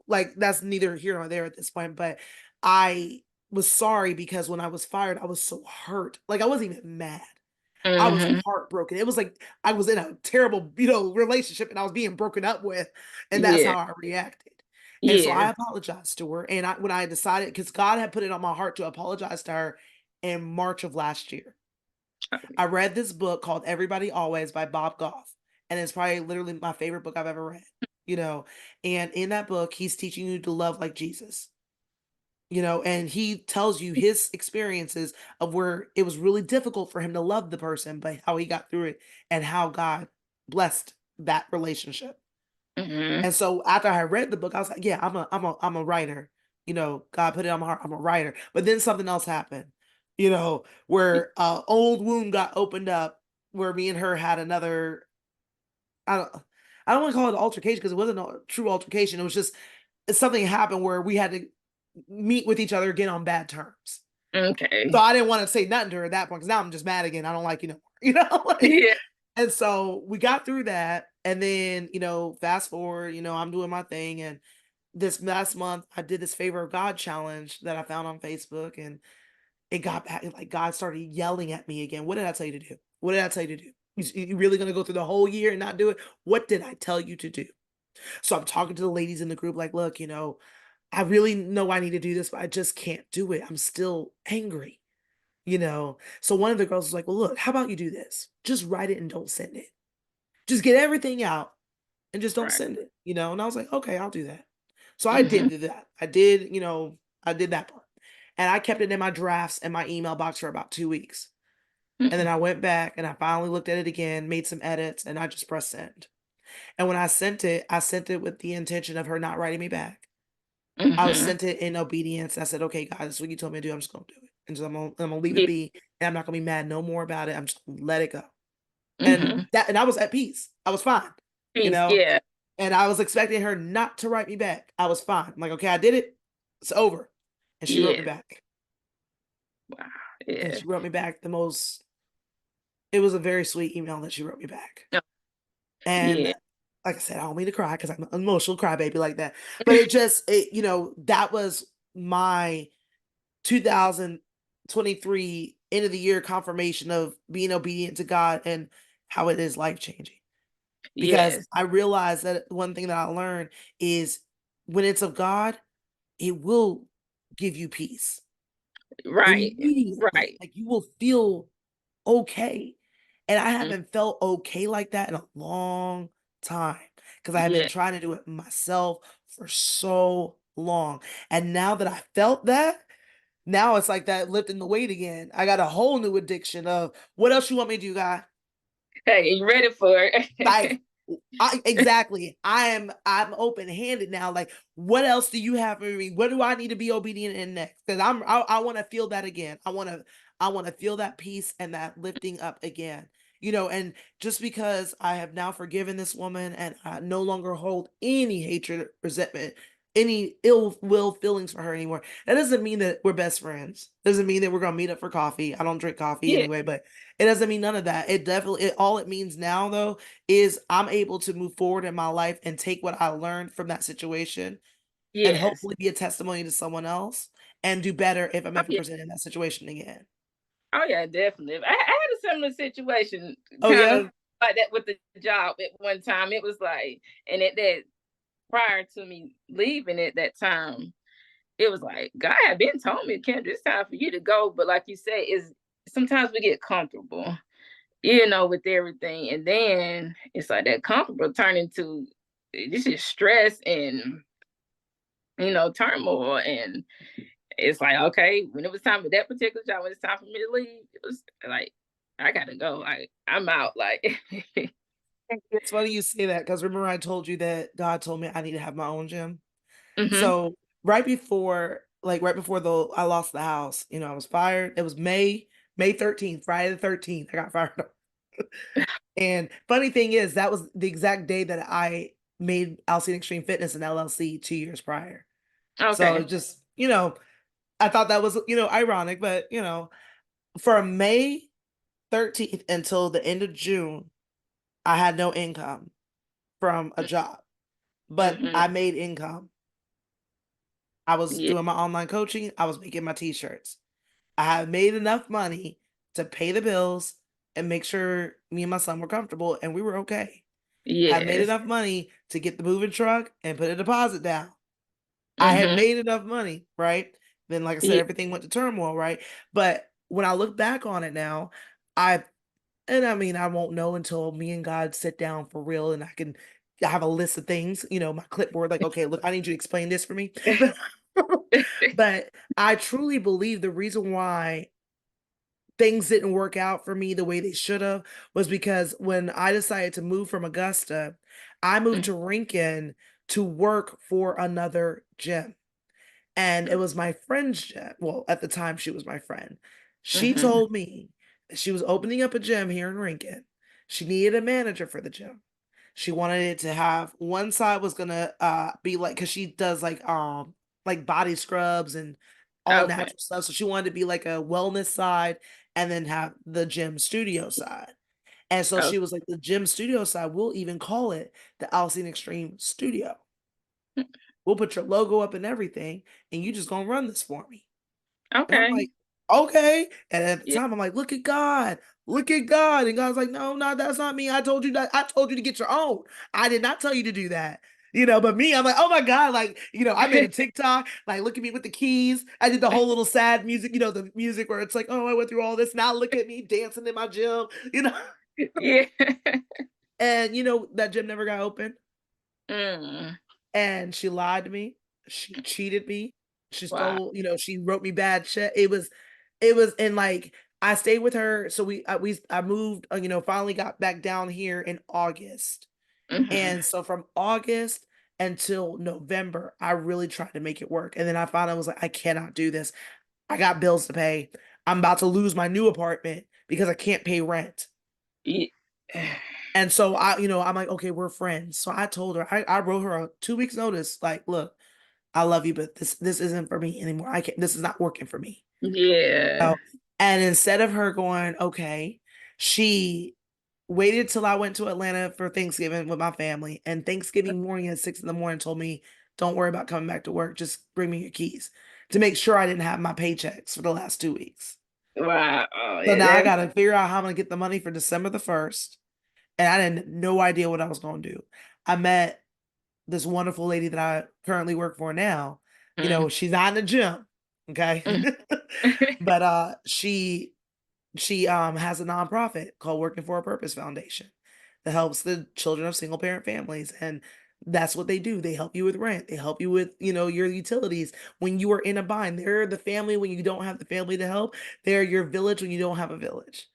like that's neither here nor there at this point. But I was sorry because when I was fired, I was so hurt. Like I wasn't even mad. I was Mhm. heartbroken. It was like I was in a terrible, relationship and I was being broken up with, and that's Yeah. how I reacted. And so I Yes. apologized to her, and when I decided, because God had put it on my heart to apologize to her in March of last year. I read this book called Everybody Always by Bob Goff, and it's probably literally my favorite book I've ever read, you know. And in that book, he's teaching you to love like Jesus. And he tells you his experiences of where it was really difficult for him to love the person, but how he got through it and how God blessed that relationship. Mhm. And so after I read the book, I was like, yeah, I'm a writer. God put it on my heart. I'm a writer. But then something else happened, where old wound got opened up where me and her had another, I don't, I don't want to call it an altercation because it wasn't a true altercation. It was just something happened where we had to meet with each other again on bad terms. So Okay. I didn't want to say nothing to her at that point because now I'm just mad again. I don't like you no more, like. Yeah. And so we got through that, and then fast forward, I'm doing my thing, and this last month I did this favor of God challenge that I found on Facebook, and it got back like God started yelling at me again. What did I tell you to do? What did I tell you to do? You really gonna go through the whole year and not do it? What did I tell you to do? So I'm talking to the ladies in the group, like, look, I really know I need to do this, but I just can't do it. I'm still angry. So one of the girls was like, well, look, how about you do this? Just write it and don't send it. Just get everything out and just don't Right. send it, And I was like, okay, I'll do that. So I did Mhm. do that. I did that part. And I kept it in my drafts and my email box for about 2 weeks. And then Mhm. I went back and I finally looked at it again, made some edits, and I just pressed send. And when I sent it with the intention of her not writing me back. I was Mhm. sent it in obedience. I said, okay, God, this is what you told me to do. I'm just gonna do it. And so I'm gonna leave it Yeah. be. And I'm not gonna be mad no more about it. I'm just gonna let it go. Mhm. And I was at peace. I was fine, you Peace. know. Yeah. And I was expecting her not to write me back. I was fine. I'm like, okay, I did it. It's over. And she wrote me Yes. back. Wow. And Yeah. she wrote me back it was a very sweet email that she wrote me back. No. And Yeah. like I said, I don't mean to cry because I'm an emotional crybaby like that. But that was my 2023 end of the year confirmation of being obedient to God and how it is life changing. Because Yes. I realized that one thing that I learned is when it's of God, it will give you peace Right. immediately. Right. Like you will feel okay. And I Mm. haven't felt okay like that in a long time because I have been Yeah. trying to do it myself for so long. And now that I felt that, now it's like that lifting the weight again. I got a whole new addiction of what else you want me to do, guy? Hey, you ready for Like it? exactly. I'm open-handed now. Like, what else do you have for me? What do I need to be obedient in next? Because I want to feel that again. I want to feel that peace and that lifting up again. And just because I have now forgiven this woman and I no longer hold any hatred, resentment, any ill will feelings for her anymore, that doesn't mean that we're best friends. Doesn't mean that we're gonna meet up for coffee. I don't drink coffee Yeah. anyway, but it doesn't mean none of that. All it means now though is I'm able to move forward in my life and take what I learned from that situation and Yes. hopefully be a testimony to someone else and do better if I'm Oh ever yeah. presented in that situation again. Oh yeah, definitely. I had a similar situation, Oh kind yeah? of like that with the job at one time. It was like, and at that prior to me leaving at that time, it was like God had been told me, Kendra, it's time for you to go. But like you say, is sometimes we get comfortable, with everything, and then it's like that comfortable turn into this is stress and turmoil, and it's like okay, when it was time for that particular job, when it's time for me to leave, it was like I gotta go, like I'm out, like It's funny you say that because remember I told you that God told me I need to have my own gym. hmm So right before the I lost the house, I was fired. It was May. May 13th, Friday the 13th, I got fired up. And funny thing is, that was the exact day that I made Alcine Extreme Fitness and LLC 2 years prior. So Okay. it just, I thought that was, ironic, but, from May 13th until the end of June, I had no income from a job, but Mm-hmm. I made income. I was Yeah. doing my online coaching, I was making my t-shirts. I had made enough money to pay the bills and make sure me and my son were comfortable and we were okay. I had made Yes. enough money to get the moving truck and put a deposit down. I had Mm-hmm. made enough money, right? Then, like I said, Yeah. everything went to turmoil, right? But when I look back on it now, I and I mean, I won't know until me and God sit down for real and I have a list of things, my clipboard, like, okay, look, I need you to explain this for me. But I truly believe the reason why things didn't work out for me the way they should have was because when I decided to move from Augusta, I moved to Rincon to work for another gym. And it was my friend's gym. Well, at the time, she was my friend. She Mm-hmm. told me that she was opening up a gym here in Rincon. She needed a manager for the gym. She wanted it to have one side was gonna be like because she does like body scrubs and all Okay. natural stuff. So she wanted to be like a wellness side and then have the gym studio side. And so Okay. she was like, the gym studio side, we'll even call it the Alcine Extreme Studio. We'll put your logo up and everything, and you just gonna run this for me. And I'm Okay. like, okay. And at the Yeah. time, I'm like, look at God. Look at God. And God's like, no, no, that's not me. I told you that. I told you to get your own. I did not tell you to do that. But me, I'm like, oh my God. Like, I made a TikTok, like, look at me with the keys. I did the whole little sad music, the music where it's like, oh, I went through all this. Now look at me dancing in my gym, you know. Yeah. And that gym never got open. Mm. And she lied to me. She cheated me. She Wow. stole, she wrote me bad shit. It was, and like I stayed with her. So I moved, finally got back down here in August. Mm-hmm. And so from August until November, I really tried to make it work. And then I found I was like, I cannot do this. I got bills to pay. I'm about to lose my new apartment because I can't pay rent. Yeah. And so I'm like, okay, we're friends. So I told her, I wrote her a 2 weeks notice, like, look, I love you, but this isn't for me anymore. I can't, this is not working for me. Yeah. So, and instead of her going, okay, she waited till I went to Atlanta for Thanksgiving with my family. And Thanksgiving morning at 6 in the morning told me, don't worry about coming back to work. Just bring me your keys to make sure I didn't have my paychecks for the last 2 weeks. Wow. Oh, So yeah. now I got to figure out how I'm going to get the money for December the 1st. And I didn't no idea what I was going to do. I met this wonderful lady that I currently work for now. Mm-hmm. She's not in the gym, okay? But she has a nonprofit called Working for a Purpose Foundation that helps the children of single parent families, and that's what they do. They help you with rent. They help you with, your utilities when you are in a bind. They're the family when you don't have the family to help. They're your village when you don't have a village.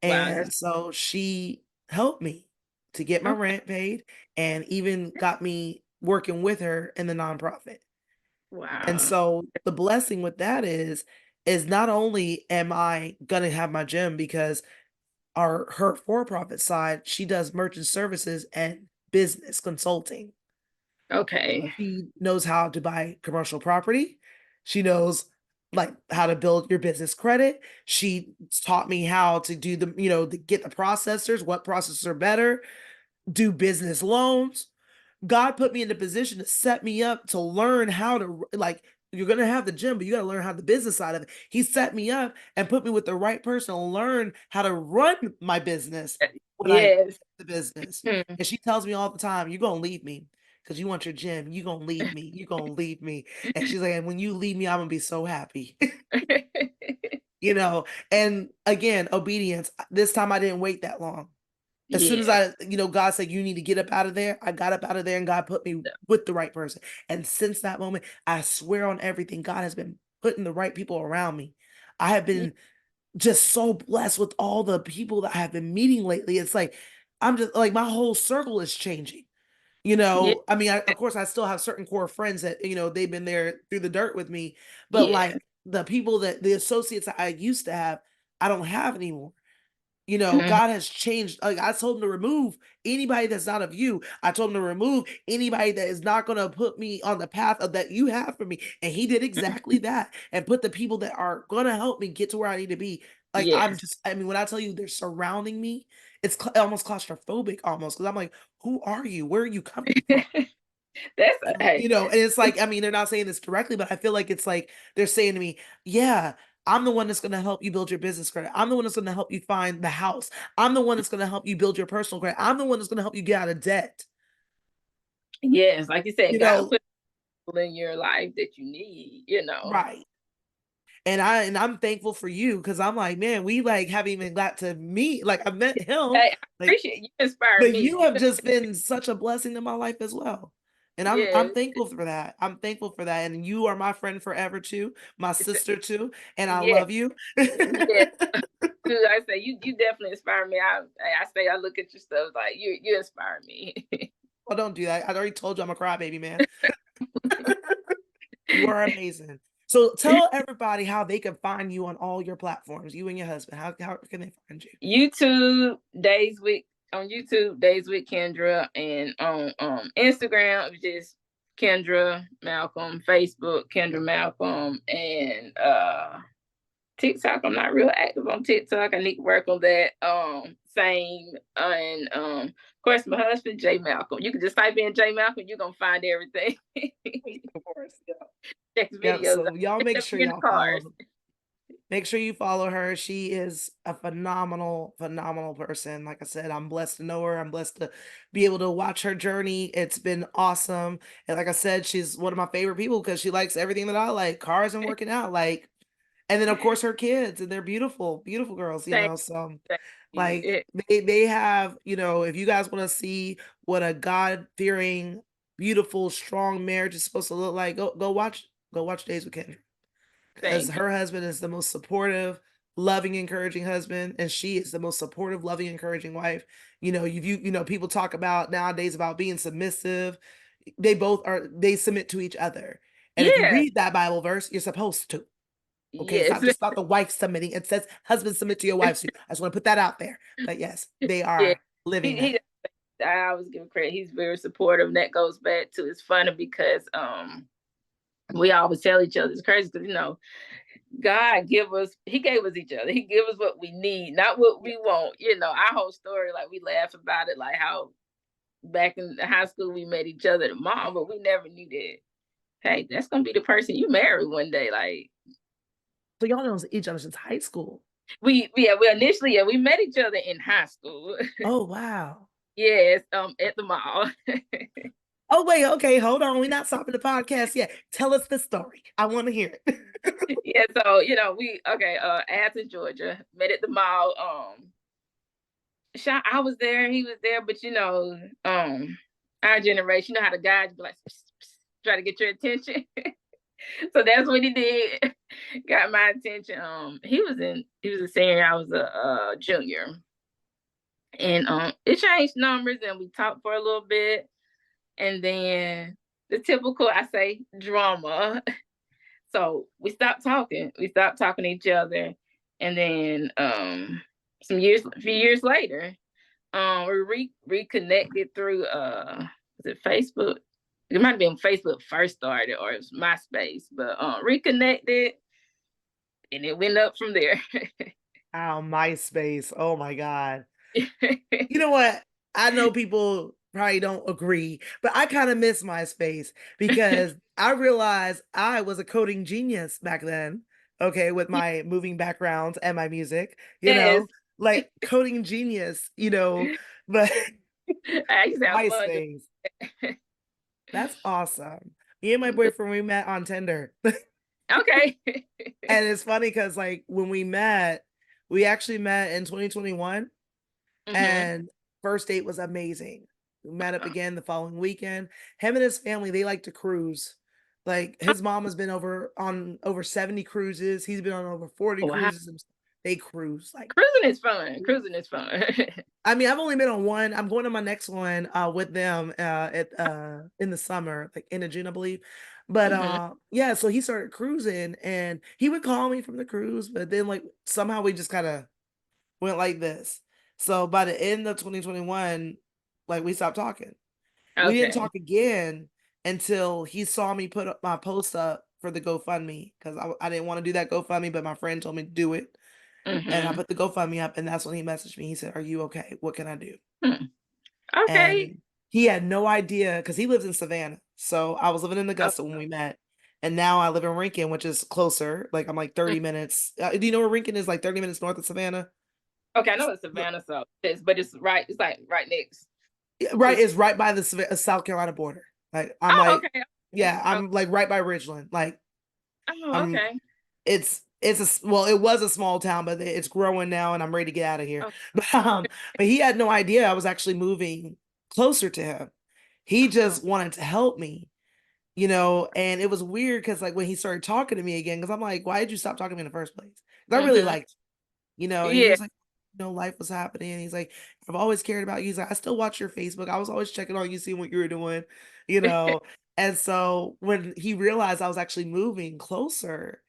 Wow. That's And so she helped me to get my okay. rent paid and even got me working with her in the nonprofit. And Wow. so the blessing with that is not only am I gonna have my gym because her for-profit side, she does merchant services and business consulting. Okay. She knows how to buy commercial property. She knows like how to build your business credit. She taught me how to do to get the processors, what processors are better, do business loans. God put me in a position to set me up to learn how to like you're gonna have the gym, but you gotta learn how the business side of it. He set me up and put me with the right person to learn how to run my business when I Yes. the business. Hmm. And she tells me all the time, you're gonna leave me because you want your gym, you're gonna leave me, you're gonna leave me. And she's like, and when you leave me, I'm gonna be so happy. you know, and again, obedience. This time I didn't wait that long. As soon as Yeah. God said, you need to get up out of there, I got up out of there and God put me with the right person. And since that moment, I swear on everything, God has been putting the right people around me. I have Yeah. been just so blessed with all the people that I have been meeting lately. It's like, I'm just like, my whole circle is changing. Yeah. I mean, of course, I still have certain core friends that, they've been there through the dirt with me, but Yeah. like the people the associates that I used to have, I don't have anymore. Mhm. God has changed. Like, I told him to remove anybody that's not of you. I told him to remove anybody that is not going to put me on the path of that you have for me. And he did exactly that and put the people that are going to help me get to where I need to be. Like, Yes. I mean, when I tell you they're surrounding me, it's almost claustrophobic almost because I'm like, who are you? Where are you coming from? That's hey. And it's like, I mean, they're not saying this directly, but I feel like it's like they're saying to me, yeah, I'm the one that's going to help you build your business credit. I'm the one that's going to help you find the house. I'm the one that's going to help you build your personal credit. I'm the one that's going to help you get out of debt. Yes, like you said, You God know, put people in your life that you need. right. And I'm thankful for you because I'm like, man, we like haven't even got to meet. Like I met him, Hey, I like, appreciate you inspire but me. you have just been such a blessing in my life as well. And I'm Yes, thankful for that. I'm thankful for that. And you are my friend forever too, my sister too, and I yes, love you. yes. Dude, I say you definitely inspire me. I say I look at your stuff like you inspire me. Well, don't do that. I already told you I'm a crybaby, man. You are amazing. So tell everybody how they can find you on all your platforms, you and your husband. How can they find you? YouTube days with on YouTube days with Kendra, and on Instagram it's just Kendra Malcom, Facebook Kendra Malcom, and TikTok. I'm not real active on TikTok. I need to work on that. Same, and of course my husband Jay Malcolm. You can just type in Jay Malcolm, you're gonna find everything. Of course. Yeah. Check the Yep. videos out. So y'all make sure You're in the y'all cars. follow. Make sure you follow her. She is a phenomenal, phenomenal person. Like I said, I'm blessed to know her. I'm blessed to be able to watch her journey. It's been awesome. And like I said, she's one of my favorite people because she likes everything that I like, cars and working out. Like, and then of course her kids, and they're beautiful, beautiful girls, Thank, So thank you. like they have, if you guys want to see what a God-fearing, beautiful, strong marriage is supposed to look like, go watch Days with Kendra because Thank you. her husband is the most supportive, loving, encouraging husband, and she is the most supportive, loving, encouraging wife. People talk about nowadays about being submissive. They submit to each other. And if you Yeah. read that Bible verse, you're supposed to. Okay, it's Yes. not just about the wife submitting. It says husband submit to your wives. I just want to put that out there. But yes, they Yeah. are living He that. I always give him credit. He's very supportive. And that goes back to, it's funny because we always tell each other, it's crazy because he gave us each other. He gave us what we need, not what Yeah. we want. Our whole story, like we laugh about it, like how back in high school we met each other at the mall, but we never knew that, hey, that's gonna be the person you marry one day. Like So y'all know each other since high school. we initially, we met each other in high school. Oh wow. Yes, at the mall. Oh wait, okay, hold on. We're not stopping the podcast yet. Tell us the story. I want to hear it. Yeah, so we okay, Athens, Georgia, met at the mall. I was there, he was there, but our generation, how the guys be like, try to get your attention. So that's what he did. Got my attention. He was a senior, I was a junior. And it changed numbers and we talked for a little bit. And then the typical, I say, drama. So we stopped talking. We stopped talking to each other. And then a few years later, we reconnected through was it Facebook? It might have been Facebook first started, or it was MySpace, but reconnected, and it went up from there. Oh, MySpace. Oh my God. You know what? I know people probably don't agree, but I kind of miss MySpace because I realized I was a coding genius back then. Okay, with my moving backgrounds and my music, Yes, like coding genius, but I used to have fun. MySpace. That's awesome. Me and my boyfriend, we met on Tinder. Okay. And it's funny because like when we actually met in 2021. Hmm. And first date was amazing. We met up again the following weekend. Him and his family, they like to cruise. Like his mom has been over 70 cruises. He's been on over 40 Wow. cruises. And they cruise like Cruising is fun. Cruising is fun. I mean, I've only been on one. I'm going to my next one with them at in the summer, like end of June, I believe. But Mm-hmm. yeah, so he started cruising and he would call me from the cruise, but then like somehow we just kind of went like this. So by the end of 2021, like we stopped talking. We didn't Okay. talk again until he saw me put up my post up for the GoFundMe because I didn't want to do that GoFundMe, but my friend told me to do it. And I Mm-hmm. put the GoFundMe up, and that's when he messaged me. He said, "Are you okay? What can I do?" Hmm. Okay. And he had no idea because he lives in Savannah. So I was living in Oh, Augusta when we met. And now I live in Rincon, which is closer. Like I'm like mm. 30 minutes. Do you know where Rincon is? Like 30 minutes north of Savannah. Okay. I know it's Savannah, so but it's right. It's like right next Right, to. it's right by the South Carolina border. Like I'm Oh, like, okay. Okay. yeah, I'm like right by Ridgeland. Like Oh, I'm, okay. well, it was a small town, but it's growing now, and I'm ready to get out of here. Oh, But he had no idea I was actually moving closer to him. He oh. just wanted to help me, and it was weird because like when he started talking to me again, because I'm like, why did you stop talking to me in the first place? 'Cause I really Mm-hmm. liked and he Yeah. was like, life was happening. And he's like, I've always cared about you. He's like, I still watch your Facebook. I was always checking on you, seeing what you were doing, you know. And so when he realized I was actually moving closer,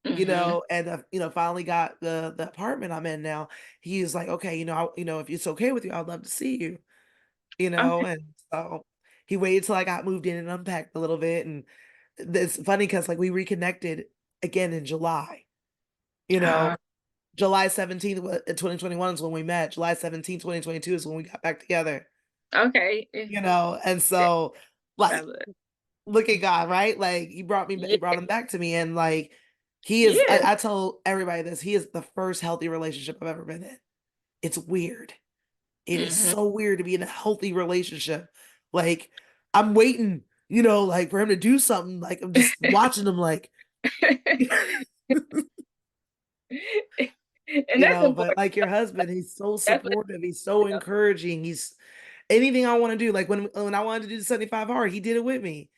Mm-hmm. and finally got the apartment I'm in now, he was like, okay, if it's okay with you, I'd love to see you, Okay. and so he waited till I got moved in and unpacked a little bit. And it's funny because like we reconnected again in July, you Uh, know, July 17th, 2021 is when we met. July 17th, 2022 is when we got back together, okay. and Yeah, so I like love look at God, right? Like he Yeah. brought him back to me, and like he is Yes. I tell everybody this, he is the first healthy relationship I've ever been in. It's weird. It is Mm-hmm. so weird to be in a healthy relationship. Like I'm waiting, like for him to do something. Like I'm just watching him like And that's but important. like your husband, he's so That's what. supportive, he's so encouraging, he's anything I want to do. Like when I wanted to do the 75 hard, he did it with me,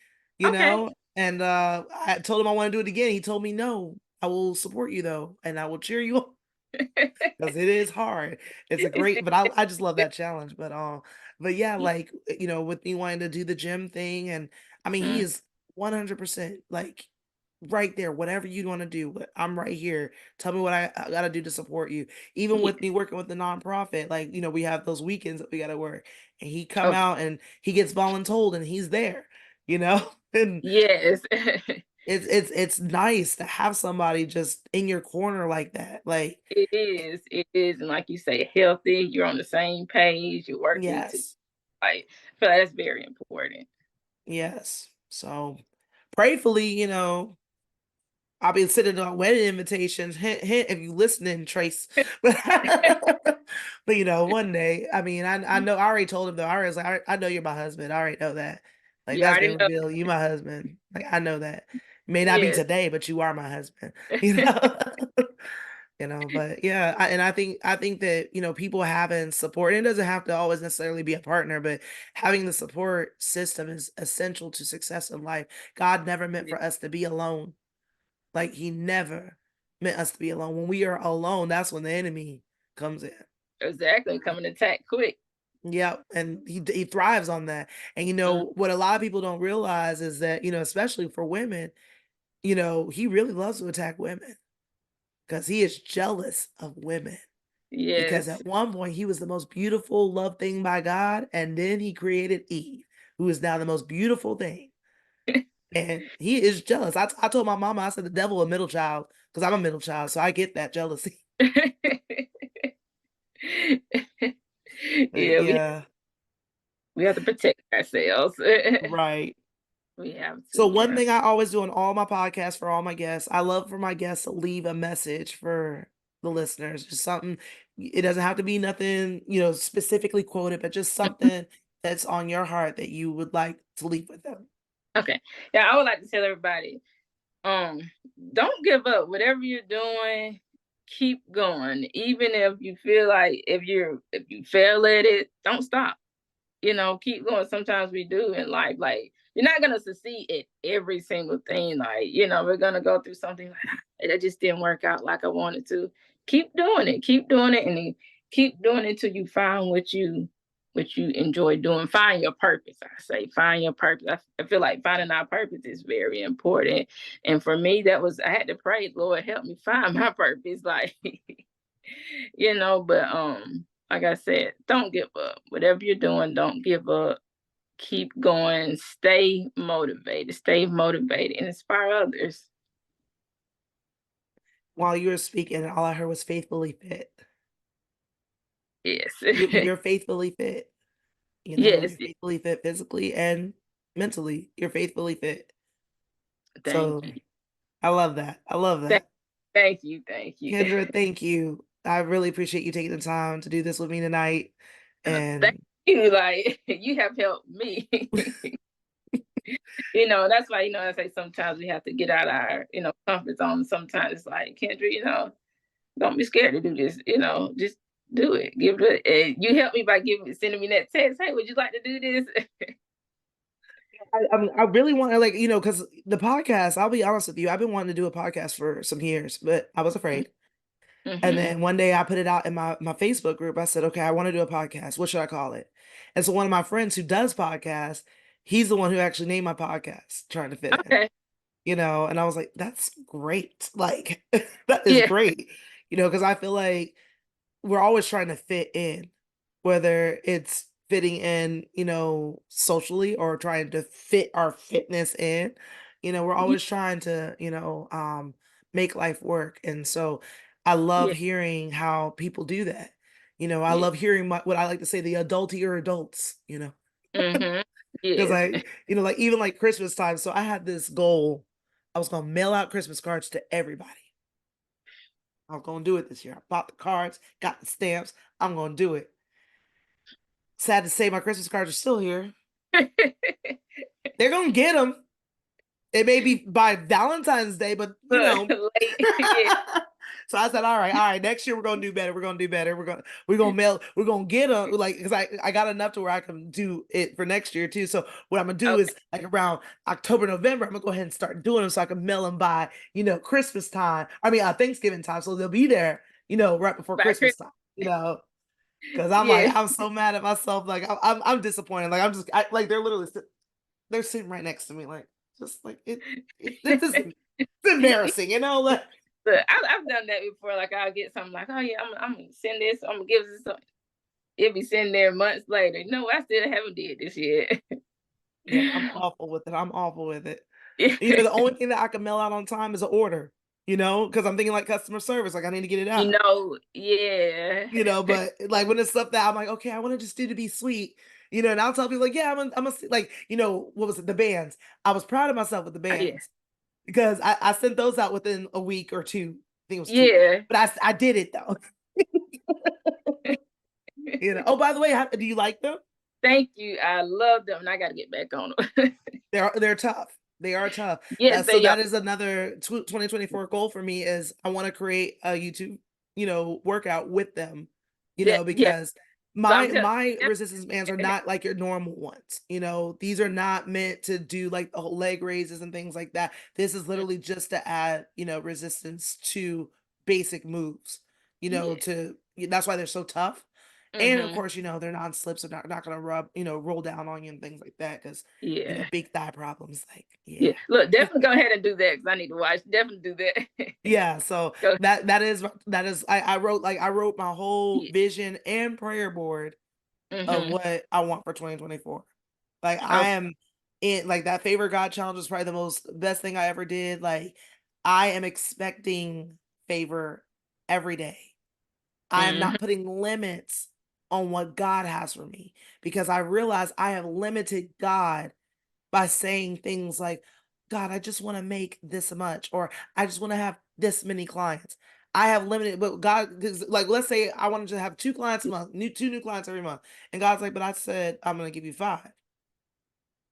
Okay. and I told him I want to do it again. He told me no, I will support you though, and I will cheer you on because it is hard. It's a It's great, but I just love that challenge. But yeah, yeah. like with me wanting to do the gym thing, and I mean he Mm, is 100% like right there. Whatever you want to do, I'm right here. Tell me what I got to do to support you. Even yeah. with me working with the nonprofit, like we have those weekends that we got to work, and he come Okay. out and he gets voluntold, and he's there, and Yes. it's nice to have somebody just in your corner like that. Like It is. It is. And like you say, healthy. You're on the same page. You're working to yes. like. I feel like that's very important. Yes. So prayfully, I'll be sending out wedding invitations. Hint, hint, if you listening, Trace. But one day, I mean, I know I already told him though. I already was like, I know you're my husband. I already know that. Like You that's already been know. revealed. You my husband. Like I know that. May not be Yes. today, but you are my husband. You know. But yeah, and I think that people having support, and it doesn't have to always necessarily be a partner, but having the support system is essential to success in life. God never meant for us to be alone. Like he never meant us to be alone. When we are alone, that's when the enemy comes in. Exactly. Coming attack quick. Yep, and he thrives on that. And Mm, what a lot of people don't realize is that especially for women, he really loves to attack women because he is jealous of women. Because yes. at one point he was the most beautiful loved thing by God, and then he created Eve, who is now the most beautiful thing. And he is jealous. I told my mama, I said the devil a middle child because I'm a middle child, so I get that jealousy. But Yeah, yeah, we have to protect ourselves. right. We have So to, one yeah. thing I always do on all my podcasts for all my guests, I love for my guests to leave a message for the listeners. Just something. It doesn't have to be nothing, specifically quoted, but just Mhm. something that's on your heart that you would like to leave with them. Okay. Yeah, I would like to tell everybody, um, don't give up. Whatever you're doing, keep going. Even if you feel like if you fail at it, don't stop. Keep going. Sometimes we do in life. Like you're not gonna succeed at every single thing. Like, we're gonna go through something like it just didn't work out like I wanted to. Keep doing it. Keep doing it and then keep doing it till you find what you what you enjoy doing. Find your purpose. I say find your purpose. I feel like finding our purpose is very important. And for me, that was I had to pray, Lord, help me find my purpose. Like, but like I said, don't give up. Whatever you're doing, don't give up. Keep going. Stay motivated. Stay motivated and inspire others. While you were speaking, all I heard was faithfully fit. Yes. You're faithfully fit. Yes. You're faithfully fit physically and mentally. You're faithfully fit. Thank So you. I love that. I love Thank, that. thank you. Thank you. Kendra, thank you. I really appreciate you taking the time to do this with me tonight. Thank And you. Like you have helped me. That's why, I say sometimes we have to get out of our, comfort zone. Sometimes it's like, Kendra, don't be scared to do this, just do it. Give it. And you helped me by sending me that text. Hey, would you like to do this? I really want to because the podcast, I'll be honest with you, I've been wanting to do a podcast for some years, but I was afraid. And Mm-hmm. then one day I put it out in my Facebook group. I said, okay, I want to do a podcast. What should I call it? And so one of my friends who does podcasts, he's the one who actually named my podcast, Trying to Fit In. Okay. And I was like, that's great. Like, that is Yeah. great, because I feel like we're always trying to fit in, whether it's fitting in, socially or trying to fit our fitness in. We're Yeah. always trying to, make life work. And so I love Yeah. hearing how people do that. I Yeah. love hearing what I like to say, the adultier adults, Mm-hmm. because Yes. like even like Christmas time. So I had this goal. I was going to mail out Christmas cards to everybody. I was going to do it this year. I bought the cards, got the stamps. I'm going to do it. Sad to say, my Christmas cards are still here. They're going to get them. It may be by Valentine's Day, but Look, late. Yeah. So I said, all right, next year we're gonna do better. We're gonna do better. We're gonna get them like because I got enough to where I can do it for next year too. So what I'm gonna do Okay. is like around October, November, I'm gonna go ahead and start doing them so I can mail them by Christmas time. I mean Thanksgiving time, so they'll be there right before By Christmas Chris. time. Because I'm like Yeah. I'm so mad at myself. Like I'm disappointed. Like like they're literally they're sitting right next to me. Like just like this is it's embarrassing. Like Look, I've done that before. Like I'll get something like, oh yeah, I'm gonna send this. I'm gonna give this. Something. It'll be sitting there months later. No, I still haven't did this yet. yeah, I'm awful with it. I'm awful with it. Yeah. The only thing that I can mail out on time is an order. Because I'm thinking like customer service. Like I need to get it out. Yeah. But like when it's stuff that I'm like, okay, I want to just do to be sweet. And I'll tell people like, yeah, I'm a like, what was it? The bands. I was proud of myself with the Yeah. bands because I sent those out within a week or two. I think it was 2 weeks, Yeah. but I did it though. Oh, by the way, do you like them? Thank you. I love them, and I got to get back on them. They're tough. They are tough. Yes, So they are. that is another 2024 goal for me is I want to create a YouTube, workout with them, Yeah. because So I'm my resistance bands are not like your normal ones. These are not meant to do like the whole leg raises and things like that. This is literally just to add, resistance to basic moves, Yeah. that's why they're so tough. And of Mm-hmm. course, they're non-slip, so not gonna rub, roll down on you and things like that. Because Yeah. big thigh problems, like Yeah. yeah, Look, definitely go ahead and do that because I need to watch. Definitely do that. yeah. So Go. that is I wrote my whole Yeah. vision and prayer board of Mm-hmm. what I want for 2024. Like I Okay. am in like that favor God challenge was probably the best thing I ever did. Like I am expecting favor every day. I am Mm-hmm. not putting limits on what God has for me because I realize I have limited God by saying things like, God, I just want to make this much, or I just want to have this many clients. I have limited, but God, because like, let's say I wanted to have 2 clients a month, two new clients every month. And God's like, but I said, I'm going to give you 5.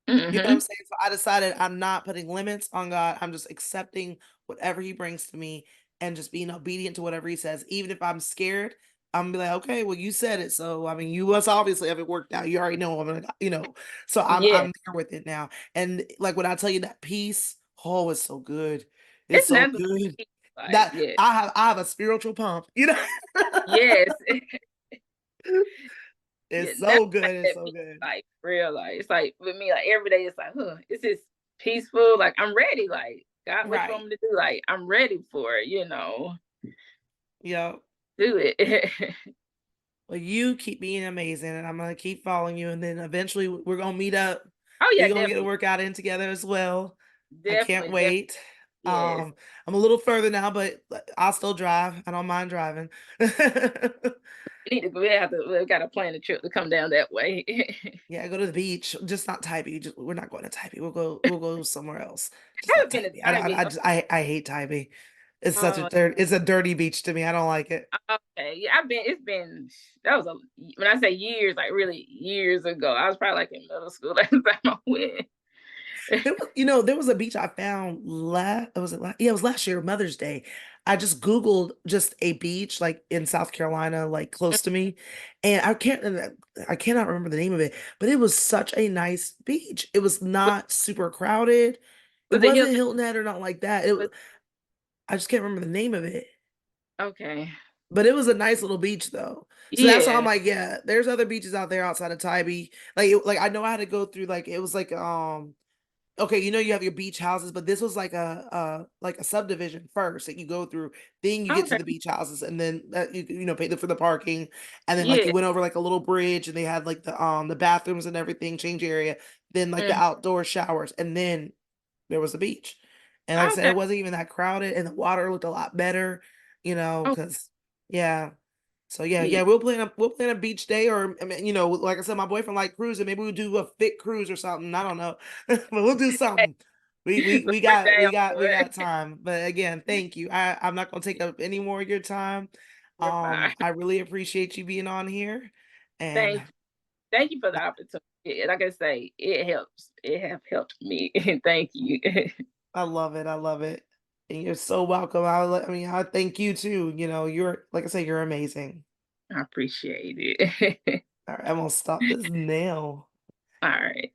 You know what I'm Mm-hmm. saying? So I decided I'm not putting limits on God. I'm just accepting whatever he brings to me and just being obedient to whatever he says. Even if I'm scared, I'm gonna be like, okay, well, you said it. So I mean, you must obviously have it worked out. You already know I'm gonna. So Yeah. I'm there with it now. And like when I tell you that peace, oh, it's so good. It's It's so nothing good. like That yeah. I have a spiritual pump. Yes. Yeah, It's nothing so like good. It's that so beach, good. like, real, like, it's like, with me, like, every day, it's like, "Huh, it's just peaceful," like, I'm ready, like, "God, what you want Right. me to do?" Like, I'm ready for it, Yeah. do it. Well, you keep being amazing, and I'm gonna keep following you, and then eventually we're gonna meet up. Oh, We're yeah, gonna get a definitely, workout in together as well. I can't definitely, definitely, wait. yes. I'm a little further now, but I'll still drive. I don't mind driving. We have to we gotta plan a trip to come down that way. Yeah, go to the beach, just not Tybee. We're not going to Tybee. We'll go somewhere else. Just I not haven't been to Tybee. Thailand. I hate Tybee. Oh, It's a dirty beach to me. I don't like it. okay. Yeah, it's been, that was when I say years, like, really years ago. I was probably, like, in middle school last time I went. There was a beach I found yeah, it was last year, Mother's Day. I just Googled just a beach like in South Carolina, like close to me. And I cannot remember the name of it, but it was such a nice beach. It was Was not super crowded. It was it wasn't Hilton? Hilton Head or not like that. Was I just can't remember the name of it. okay. But it was a nice little beach though. So that's why I'm Yeah. like, yeah, there's other beaches out there outside of Tybee. Like I know I had to go through like it was like okay, you have your beach houses, but this was like a subdivision first that you go through. Then you get to Okay. the beach houses, and then pay for the parking, and then like Yeah. you went over like a little bridge, and they had like the bathrooms and everything, change area, then like the Mhm. outdoor showers, and then there was the beach. And like I said, Okay. it wasn't even that crowded, and the water looked a lot better, Oh, because yeah. So yeah, yeah. yeah, we'll plan a beach day, or I mean, like I said, my boyfriend like cruising. Maybe we'll do a fit cruise or something. I don't know, but we'll do Hey, something. We we we're we got we down got for we got it. time. But again, thank you. I'm not gonna take up any more of your time. You're fine. I really appreciate you being on here, and Thank thank you for the opportunity. Like I say, it helps. It have helped me. Thank you. I love it. I love it. And you're so welcome. I mean, I thank you too. You're like I say, you're amazing. I appreciate it. All right, I'm gonna stop this now. All right.